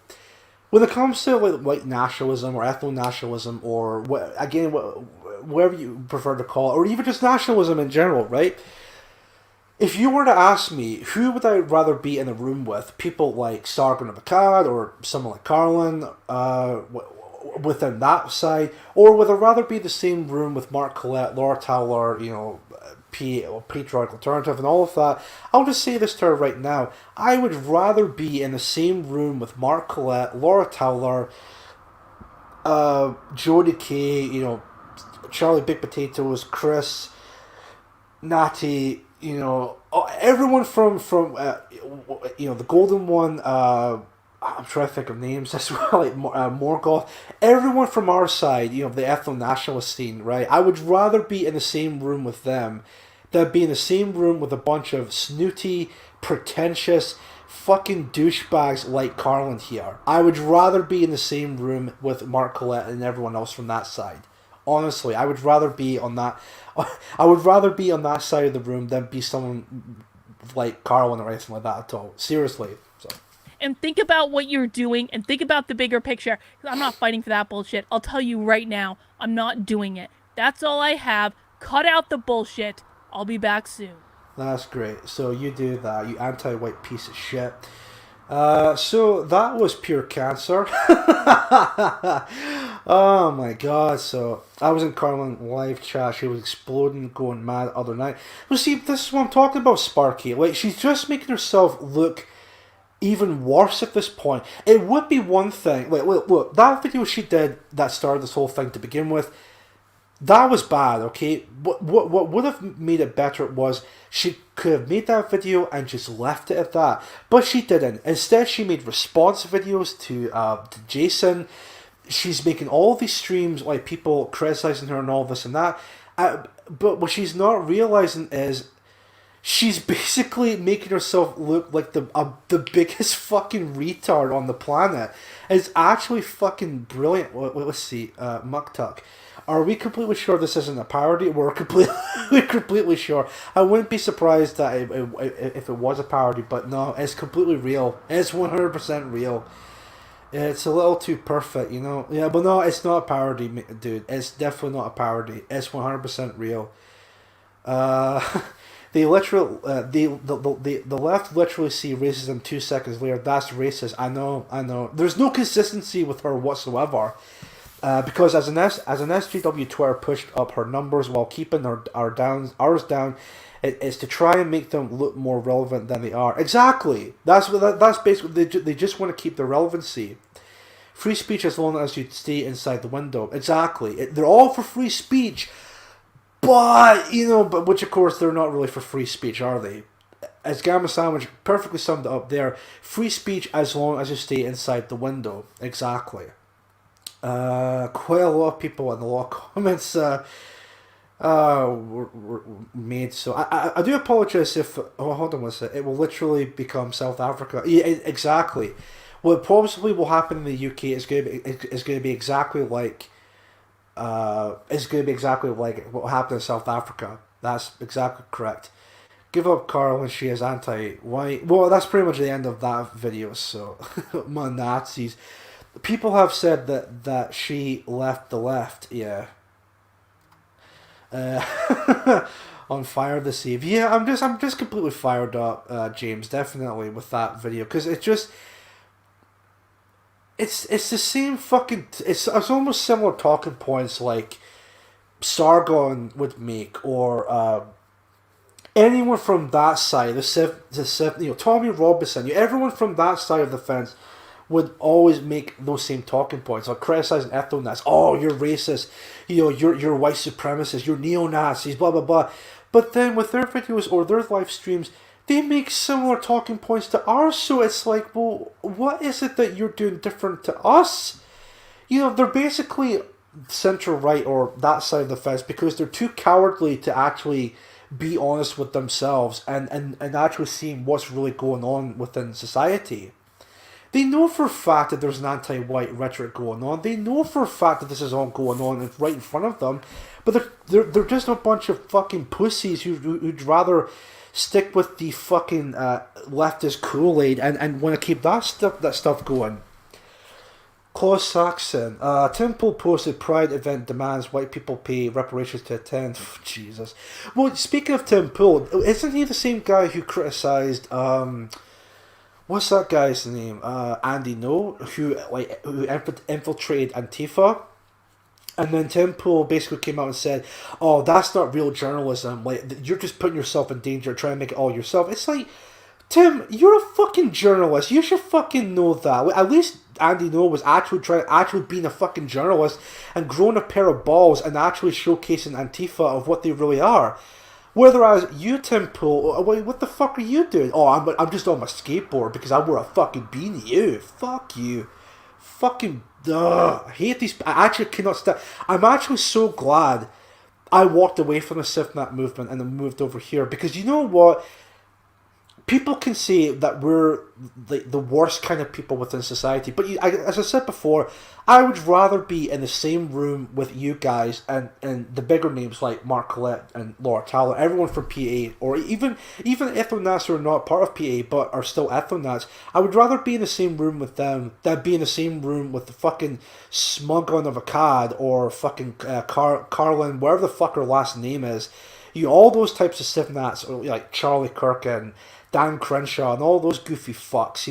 When it comes to like white nationalism or ethno-nationalism or, whatever you prefer to call it, or even just nationalism in general, right? If you were to ask me, who would I rather be in a room with? People like Sargon of Akkad or someone like Karlyn within that side? Or would I rather be in the same room with Mark Collette, Laura Towler, you know, Patriotic Alternative and all of that? I'll just say this to her right now. I would rather be in the same room with Mark Collette, Laura Towler, Jody Kay, you know, Charlie Big Potatoes, Chris, Natty, you know, everyone from you know, the Golden One, I'm trying to think of names as well, like Morgoth, everyone from our side, you know, the ethno-nationalist scene, right? I would rather be in the same room with them than be in the same room with a bunch of snooty, pretentious, fucking douchebags like Karlyn here. I would rather be in the same room with Mark Collette and everyone else from that side. Honestly, I would rather be on that. I would rather be on that side of the room than be someone like Karlyn or anything like that at all. Seriously. So. And think about what you're doing and think about the bigger picture. I'm not fighting for that bullshit. I'll tell you right now, I'm not doing it. That's all I have. Cut out the bullshit. I'll be back soon. That's great. So you do that, you anti-white piece of shit. So that was pure cancer. Oh my god. So I was in Karlyn live chat. She was exploding, going mad the other night. Well, see, this is what I'm talking about, Sparky. Like, she's just making herself look even worse at this point. It would be one thing. Like, look, that video she did that started this whole thing to begin with, that was bad, okay? What would have made it better was she could have made that video and just left it at that. But she didn't. Instead, she made response videos to Jason. She's making all these streams, like people criticizing her and all this and that. But what she's not realizing is she's basically making herself look like the biggest fucking retard on the planet. It's actually fucking brilliant. Let's see, Muktuk. Are we completely sure this isn't a parody? We're completely sure. I wouldn't be surprised that if it was a parody, but no, it's completely real. It's 100% real. It's a little too perfect, you know. Yeah, but no, it's not a parody, dude. It's definitely not a parody. It's 100% real. The left literally see racism 2 seconds later. That's racist. I know. There's no consistency with her whatsoever. Because as an SJW Twitter pushed up her numbers while keeping ours down, it's to try and make them look more relevant than they are. Exactly. That's basically they just want to keep the relevancy. Free speech as long as you stay inside the window. Exactly. They're all for free speech, but which of course they're not really for free speech, are they? As Gamma Sandwich perfectly summed it up there, free speech as long as you stay inside the window. Exactly. Quite a lot of people in a lot of comments were made. So I do apologize if, oh, hold on one second, it will literally become South Africa. Yeah, exactly. What probably will happen in the UK is going to be exactly like what happened in South Africa. That's exactly correct. Give up Karlyn, she is anti-white. Well, that's pretty much the end of that video. So, my Nazis. People have said that she left the left. Yeah. On fire this eve. Yeah, I'm just completely fired up, James. Definitely with that video, because it's the same fucking. It's almost similar talking points like Sargon would make, or anyone from that side, Tommy Robinson, everyone from that side of the fence would always make those same talking points, like criticizing ethno-Nazis. Oh, you're racist, you're white supremacists, you're neo-Nazis, blah blah blah. But then with their videos or their live streams, they make similar talking points to ours. So it's like, well, what is it that you're doing different to us? They're basically centre right or that side of the fence because they're too cowardly to actually be honest with themselves and actually seeing what's really going on within society. They know for a fact that there's an anti-white rhetoric going on. They know for a fact that this is all going on right in front of them. But they're just a bunch of fucking pussies who'd rather stick with the fucking leftist Kool-Aid and want to keep that stuff going. Claus Saxon. Temple posted Pride event demands white people pay reparations to attend. Jesus. Well, speaking of Tim Pool, isn't he the same guy who criticised what's that guy's name? Andy No, who infiltrated Antifa? And then Tim Pool basically came out and said, "Oh, that's not real journalism. Like, you're just putting yourself in danger, trying to make it all yourself." It's like, Tim, you're a fucking journalist. You should fucking know that. At least Andy No was actually being a fucking journalist and growing a pair of balls and actually showcasing Antifa of what they really are. Whereas you, Tim Pool, what the fuck are you doing? Oh, I'm just on my skateboard because I wore a fucking beanie. Ew, fuck you. Fucking, I hate these. I actually cannot stand. I'm actually so glad I walked away from the SIFNAT movement and then moved over here because you know what? People can say that we're the worst kind of people within society, but as I said before, I would rather be in the same room with you guys and the bigger names like Mark Collette and Laura Tyler, everyone from PA, or even ethno-Nats who are not part of PA but are still ethno-Nats. I would rather be in the same room with them than be in the same room with the fucking smuggling of a cad or fucking Karlyn, whatever the fuck her last name is. All those types of SIFNATs, like Charlie Kirk and Dan Crenshaw and all those goofy fucks,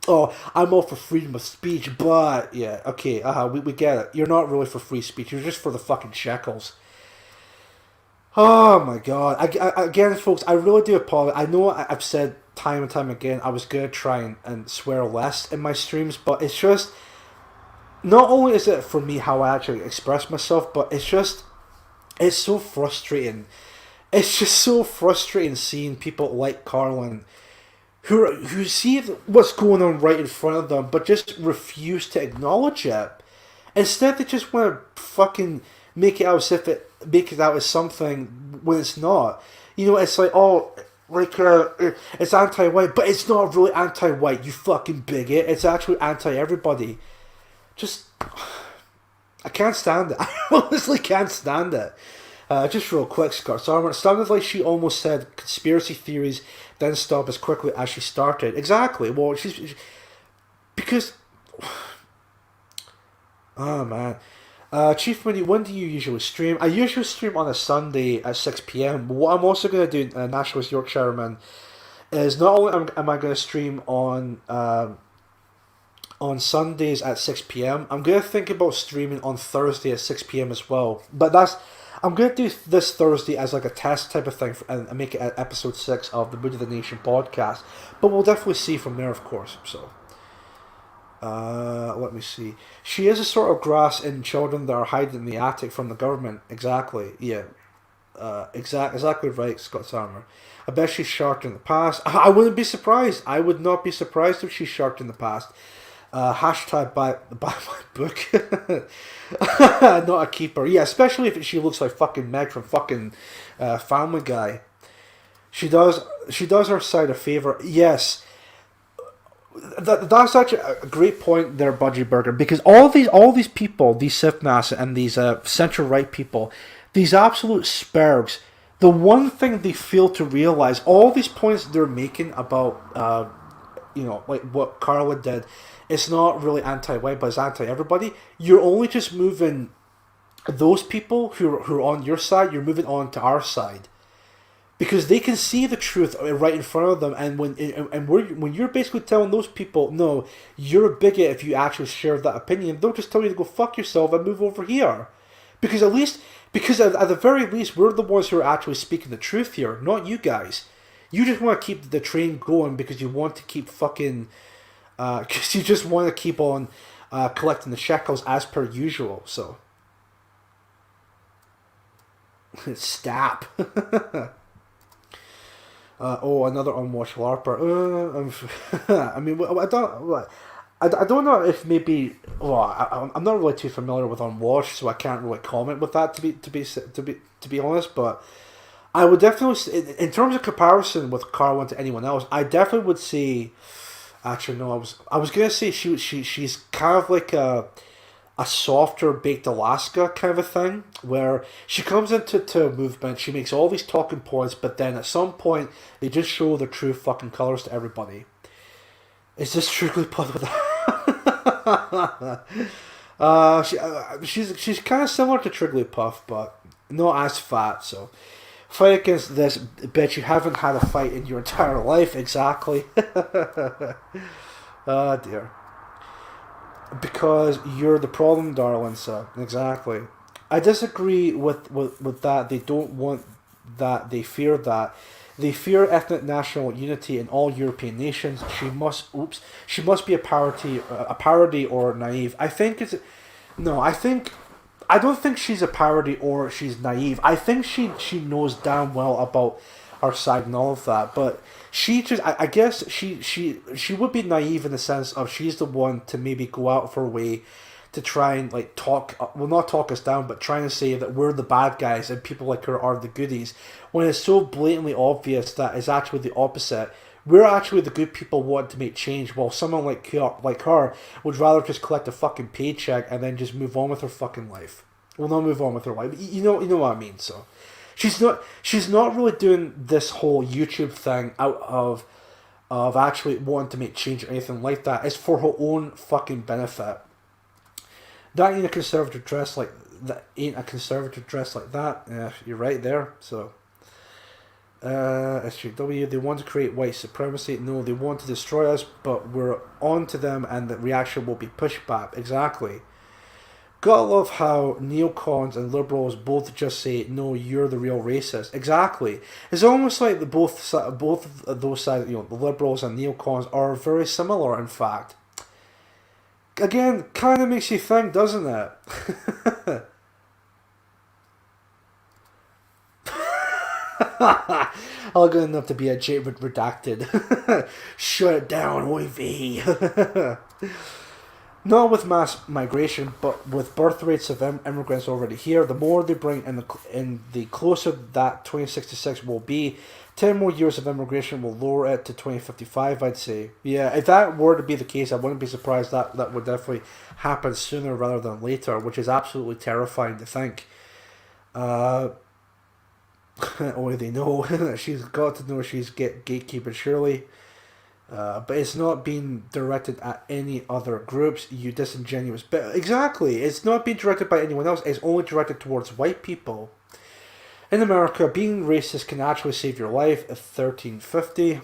oh, I'm all for freedom of speech, but, yeah, okay, we get it. You're not really for free speech, you're just for the fucking shekels. Oh my god. Again, folks, I really do apologize. I know I've said time and time again I was going to try and swear less in my streams, but it's just, not only is it for me how I actually express myself, but it's so frustrating. It's just so frustrating seeing people like Karlyn who see what's going on right in front of them but just refuse to acknowledge it. Instead, they just want to fucking make it out as something when it's not. It's like, oh, like it's anti-white, but it's not really anti-white, you fucking bigot. It's actually anti-everybody. Just, I can't stand it. I honestly can't stand it. Just real quick, Scott Sarmer. It sounded like she almost said conspiracy theories, then stopped as quickly as she started. Exactly. Well, because, oh man, Chief Moody, when do you usually stream? I usually stream on a Sunday at 6 p.m. But what I'm also going to do, Nationalist Yorkshireman, is not only am I going to stream on Sundays at 6 p.m. I'm going to think about streaming on Thursday at 6 p.m. as well. But I'm going to do this Thursday as like a test type of thing and make it episode 6 of the Moody of the Nation podcast. But we'll definitely see from there, of course. So, let me see. She is a sort of grass in children that are hiding in the attic from the government. Exactly, yeah. Exactly right, Scott Sarmer. I bet she's sharked in the past. I wouldn't be surprised. I would not be surprised if she's sharked in the past. Hashtag buy my book. Not a keeper. Yeah, especially if she looks like fucking Meg from fucking Family Guy. She does her side a favor. Yes. That's such a great point there, Budgie Burger, because all these people, these Sifnas and these centre right people, these absolute spergs, the one thing they fail to realize, all these points they're making about like what Carla did, it's not really anti-white, but it's anti-everybody. You're only just moving those people who are on your side, you're moving on to our side. Because they can see the truth right in front of them, and when you're basically telling those people, no, you're a bigot if you actually share that opinion, they'll just tell you to go fuck yourself and move over here. Because at the very least, we're the ones who are actually speaking the truth here, not you guys. You just want to keep the train going because you want to keep fucking, because you just want to keep on collecting the shekels as per usual. So, stop. Another unwashed LARPer. I mean, I don't know if maybe. Well, I'm not really too familiar with unwashed, so I can't really comment with that to be honest. But I would definitely, in terms of comparison with Karlyn to anyone else, I definitely would say. Actually, no, I was gonna say she's kind of like a softer baked Alaska kind of a thing, where she comes into a movement, she makes all these talking points, but then at some point they just show their true fucking colours to everybody. Is this truly part of that? She's kind of similar to Trigglypuff, but not as fat. So fight against this bitch. You haven't had a fight in your entire life, exactly. Oh dear. Because you're the problem, darling, so exactly. I disagree with that. They don't want that. They fear that. They fear ethnic national unity in all European nations. She must be a parody or naive. I don't think she's a parody or she's naive. I think she knows damn well about our side and all of that, but she just, I guess she would be naive in the sense of she's the one to maybe go out of her way to try and like not talk us down, but trying to say that we're the bad guys and people like her are the goodies, when it's so blatantly obvious that it's actually the opposite. We're actually the good people wanting to make change, while someone like her would rather just collect a fucking paycheck and then just move on with her fucking life. Well, not move on with her life. You know what I mean. So she's not really doing this whole YouTube thing out of actually wanting to make change or anything like that. It's for her own fucking benefit. That ain't a conservative dress like that. Yeah, you're right there. So. SJW, they want to create white supremacy. No, they want to destroy us, but we're on to them and the reaction will be pushback. Exactly. Gotta love how neocons and liberals both just say, no, you're the real racist. Exactly. It's almost like both of those sides, the liberals and neocons are very similar, in fact. Again, kind of makes you think, doesn't it? All good enough to be a J redacted. Shut it down, oy vey. Not with mass migration, but with birth rates of immigrants already here. The more they bring in, the closer that 2066 will be. 10 more years of immigration will lower it to 2055, I'd say. Yeah, if that were to be the case, I wouldn't be surprised that would definitely happen sooner rather than later, which is absolutely terrifying to think. Only they know. She's got to know she's gatekeeping, surely. But it's not being directed at any other groups, you disingenuous bit. Exactly, it's not being directed by anyone else, it's only directed towards white people. In America, being racist can actually save your life. 1350.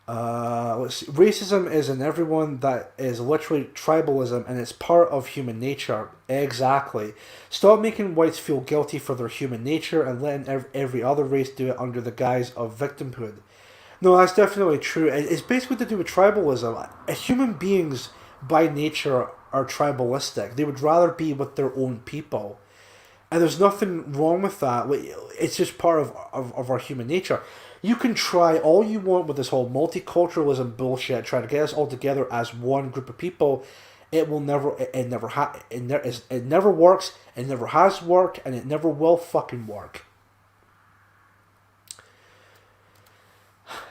Let's see. Racism is in everyone. That is literally tribalism, and it's part of human nature. Exactly. Stop making whites feel guilty for their human nature and letting every other race do it under the guise of victimhood. No, that's definitely true. It's basically to do with tribalism. Human beings, by nature, are tribalistic. They would rather be with their own people. And there's nothing wrong with that. It's just part of our human nature. You can try all you want with this whole multiculturalism bullshit, trying to get us all together as one group of people. It will never. It never it never works. It never has worked, and it never will fucking work.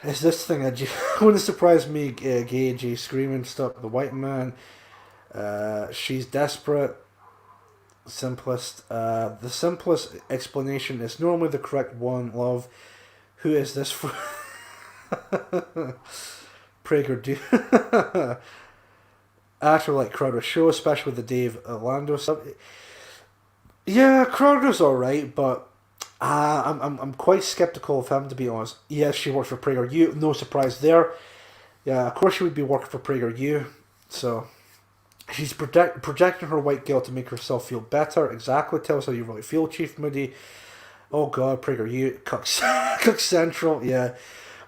Is this thing that wouldn't surprise me? Gay G screaming, "Stop the white man!" She's desperate. The simplest explanation is normally the correct one. Love, who is this for? Prager do. Actually, like Crowder's show, especially the Dave Orlando stuff. Yeah, Crowder's alright, but I'm quite skeptical of him, to be honest. Yes, she works for PragerU. No surprise there. Yeah, of course she would be working for PragerU. So she's projecting her white guilt to make herself feel better. Exactly. Tell us how you really feel, Chief Moody. Oh God, PragerU, Cook Central. Yeah.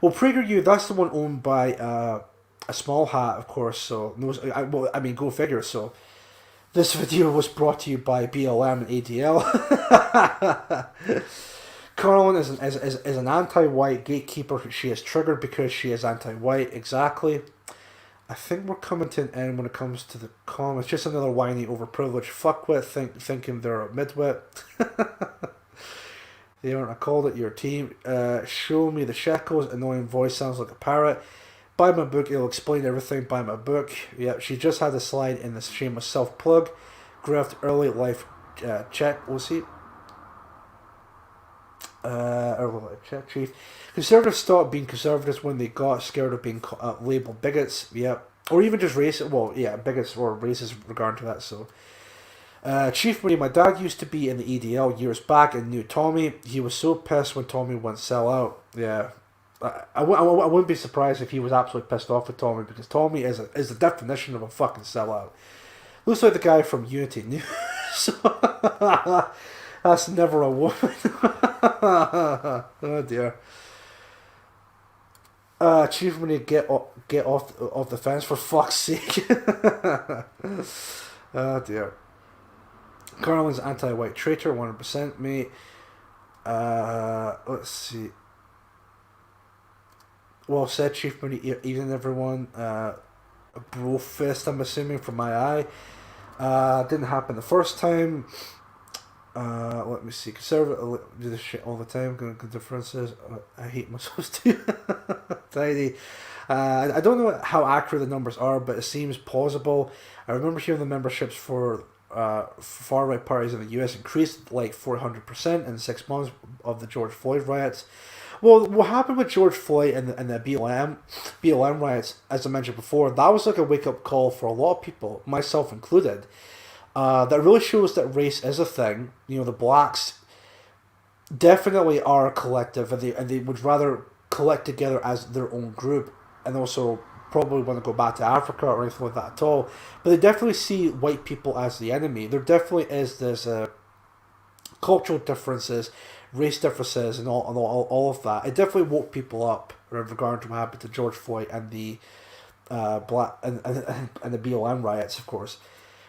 Well, PragerU, that's the one owned by a small hat, of course. So go figure. So this video was brought to you by BLM and ADL. Karlyn is an anti-white gatekeeper. She is triggered because she is anti-white. Exactly. I think we're coming to an end when it comes to the comments. Just another whiny, overprivileged fuckwit thinking they're a midwit. They aren't. I called it your team. Show me the shekels. Annoying voice sounds like a parrot. Buy my book. It'll explain everything. Buy my book. Yeah, she just had a slide in this shameless self-plug. Graft early life check. We'll see. Early life check, Chief. Conservatives stopped being conservatives when they got scared of being labelled bigots. Yeah. Or even just racist. Well, yeah, bigots or racist regarding to that. So, Chief Moody, my dad used to be in the EDL years back and knew Tommy. He was so pissed when Tommy went sell out. Yeah. I wouldn't be surprised if he was absolutely pissed off with Tommy, because Tommy is the definition of a fucking sellout. Looks like the guy from Unity News. So, that's never a woman. Oh dear. Chief Moody, get off the fence for fuck's sake. Oh dear. Karlyn's anti-white traitor, 100%, mate. Let's see. Well said, Chief Moody, even everyone. Bro fist, I'm assuming, from my eye. Didn't happen the first time. Let me see. Conservative do this shit all the time. Good differences. I hate myself too. Tidy. I don't know how accurate the numbers are, but it seems plausible. I remember hearing the memberships for far right parties in the US increased like 400% in 6 months of the George Floyd riots. Well, what happened with George Floyd and the BLM riots, as I mentioned before, that was like a wake-up call for a lot of people, myself included. That really shows that race is a thing. You know, the blacks definitely are a collective, and they would rather collect together as their own group, and also probably want to go back to Africa or anything like that at all. But they definitely see white people as the enemy. There definitely is this cultural differences, race differences, and all of that. It definitely woke people up in regard to what happened to George Floyd and the black and the BLM riots, of course.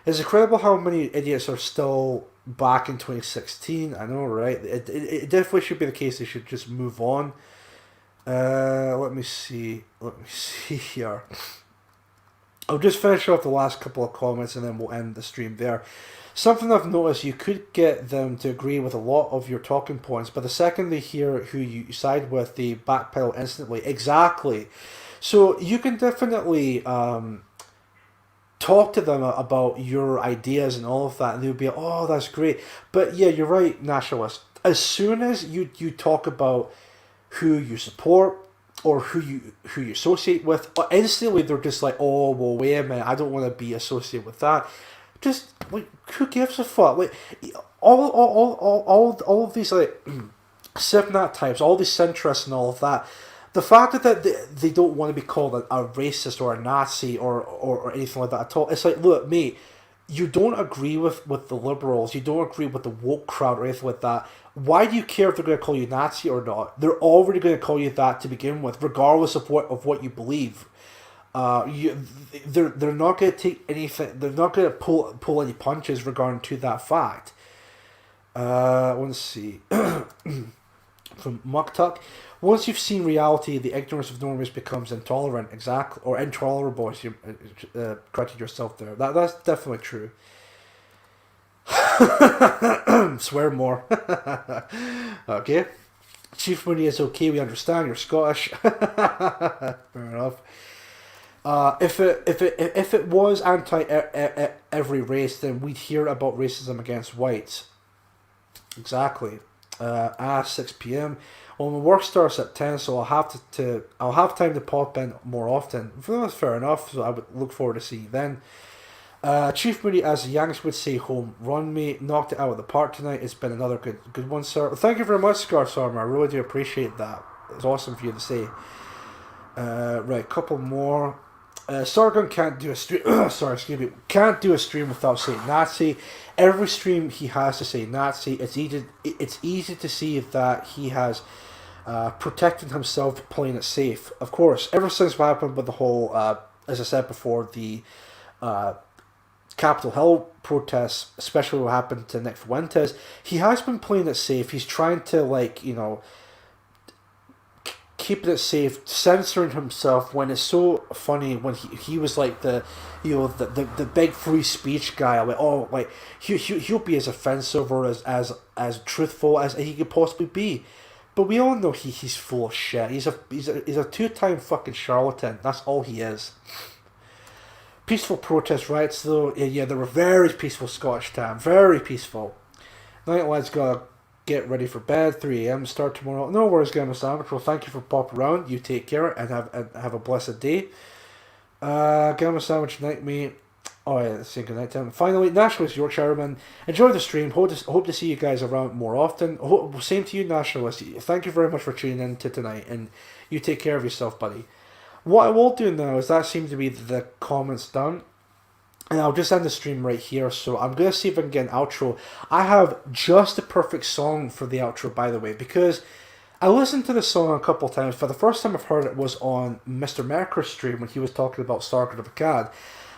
It's incredible how many idiots are still back in 2016. I know, right? It definitely should be the case. They should just move on. Let me see here. I'll just finish off the last couple of comments and then we'll end the stream there. Something I've noticed, you could get them to agree with a lot of your talking points, but the second they hear who you side with, they backpedal instantly. Exactly. So you can definitely talk to them about your ideas and all of that, and they'll be like, oh, that's great. But yeah, you're right, nationalist. As soon as you talk about who you support or who you associate with, instantly they're just like, oh, well, wait a minute, I don't want to be associated with that. Just like, who gives a fuck? Like, all of these like Sipnat types, all these centrists and all of that. The fact that they don't want to be called a racist or a Nazi or anything like that at all. It's like, look, mate, you don't agree with the liberals, you don't agree with the woke crowd or anything like that. Why do you care if they're going to call you Nazi or not? They're already going to call you that to begin with, regardless of what you believe. They're not going to take anything. They're not going to pull any punches regarding to that fact. Let's see. From Mucktuck. once you've seen reality, the ignorance of normies becomes intolerant, exactly, or intolerable. As you corrected yourself there. That's definitely true. Swear more. Okay. Chief Moody is okay. We understand. You're Scottish. Fair enough. If it was anti every race, then we'd hear about racism against whites. Exactly. 6 p.m. Well, my work starts at 10, so I'll have time to pop in more often. That's fair enough. So I would look forward to seeing you then. Chief Moody, as the Yanks would say, home run, mate. Knocked it out of the park tonight. It's been another good one, sir. Thank you very much, Scarce Armor. I really do appreciate that. It's awesome for you to say. Right, couple more. Sargon can't do a stream. Sorry, excuse me. Can't do a stream without saying Nazi. Every stream he has to say Nazi. It's easy to see that he has protected himself, playing it safe. Of course, ever since what happened with the whole, as I said before, the Capitol Hill protests, especially what happened to Nick Fuentes, he has been playing it safe. He's trying to keeping it safe, censoring himself when it's so funny when he was like the big free speech guy. He'll be as offensive or as truthful as he could possibly be. But we all know he's full of shit. He's a 2-time fucking charlatan. That's all he is. Peaceful protest riots, though. Yeah, they were very peaceful Scottish time. Very peaceful. Night lads gotta get ready for bed. 3 a.m. start tomorrow. No worries, Gamma Sandwich. Well, thank you for popping around. You take care and have a blessed day. Gamma Sandwich night, mate. Oh yeah, let's say good night time. Finally, Nationalist Yorkshireman. Enjoy the stream. Hope to see you guys around more often. Same to you, Nationalist. Thank you very much for tuning in to tonight, and you take care of yourself, buddy. What I will do now is that seems to be the comments done. And I'll just end the stream right here. So I'm going to see if I can get an outro. I have just the perfect song for the outro, by the way, because I listened to this song a couple of times. For the first time I've heard it was on Mr. Mercer's stream when he was talking about Stargate of Akkad.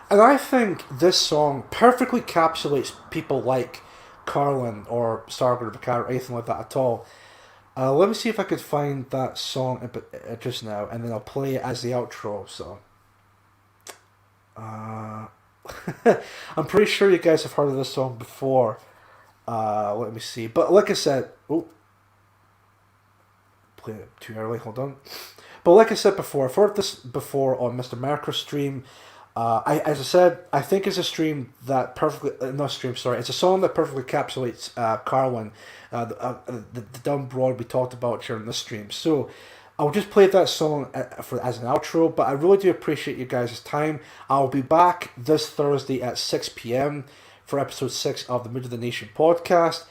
And I think this song perfectly encapsulates people like Karlyn or Stargate of Akkad or anything like that at all. Let me see if I could find that song just now, and then I'll play it as the outro. So, I'm pretty sure you guys have heard of this song before. Let me see. But like I said, played it too early. Hold on. But like I said before, I've heard this before on Mr. Mercer's stream. As I said, I think it's a stream that perfectly, not stream, sorry, it's a song that perfectly encapsulates Karlyn, the dumb broad we talked about during this stream. So I'll just play that song as an outro, but I really do appreciate you guys' time. I'll be back this Thursday at 6 p.m. for episode 6 of the Mood of the Nation podcast.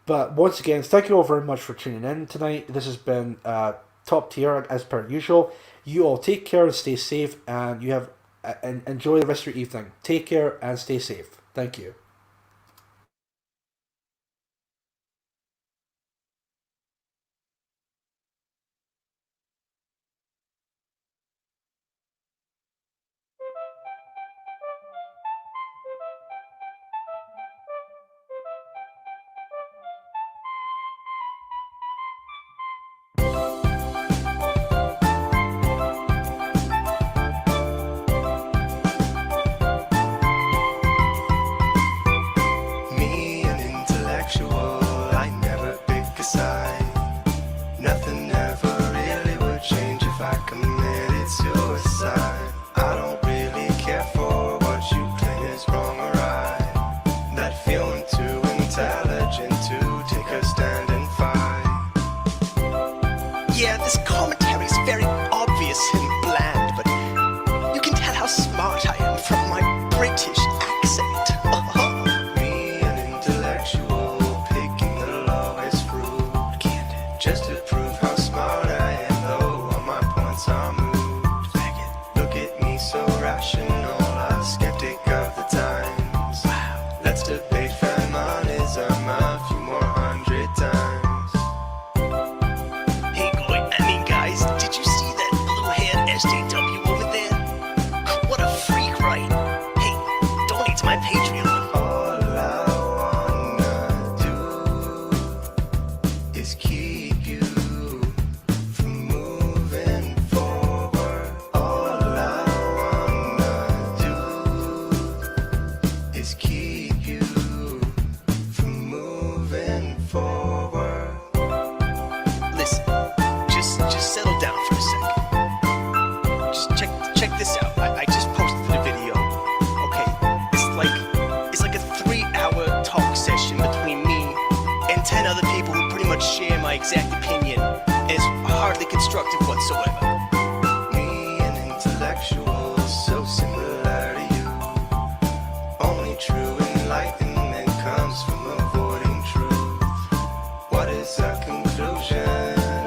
But once again, thank you all very much for tuning in tonight. This has been top tier as per usual. You all take care and stay safe, and you have and enjoy the rest of your evening. Take care and stay safe. Thank you. you from moving forward. Listen, just settle down for a second. Just check this out. I just posted the video. Okay, it's like a 3-hour talk session between me and 10 other people who pretty much share my exact opinion, and it's hardly constructive whatsoever. Me, an intellectual, so similar to you. Only true enlightenment comes from avoiding truth. What is a conclusion?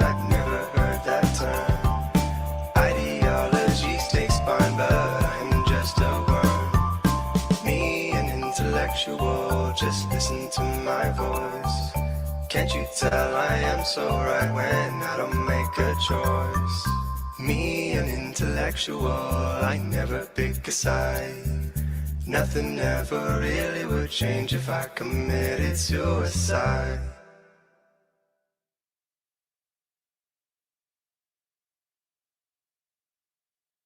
I've never heard that term. Ideology takes spine, but I'm just a worm. Me, an intellectual, just listen to my voice. Can't you tell I am so right when I don't make a choice? Me, an intellectual, I never pick a side. Nothing ever really would change if I committed suicide.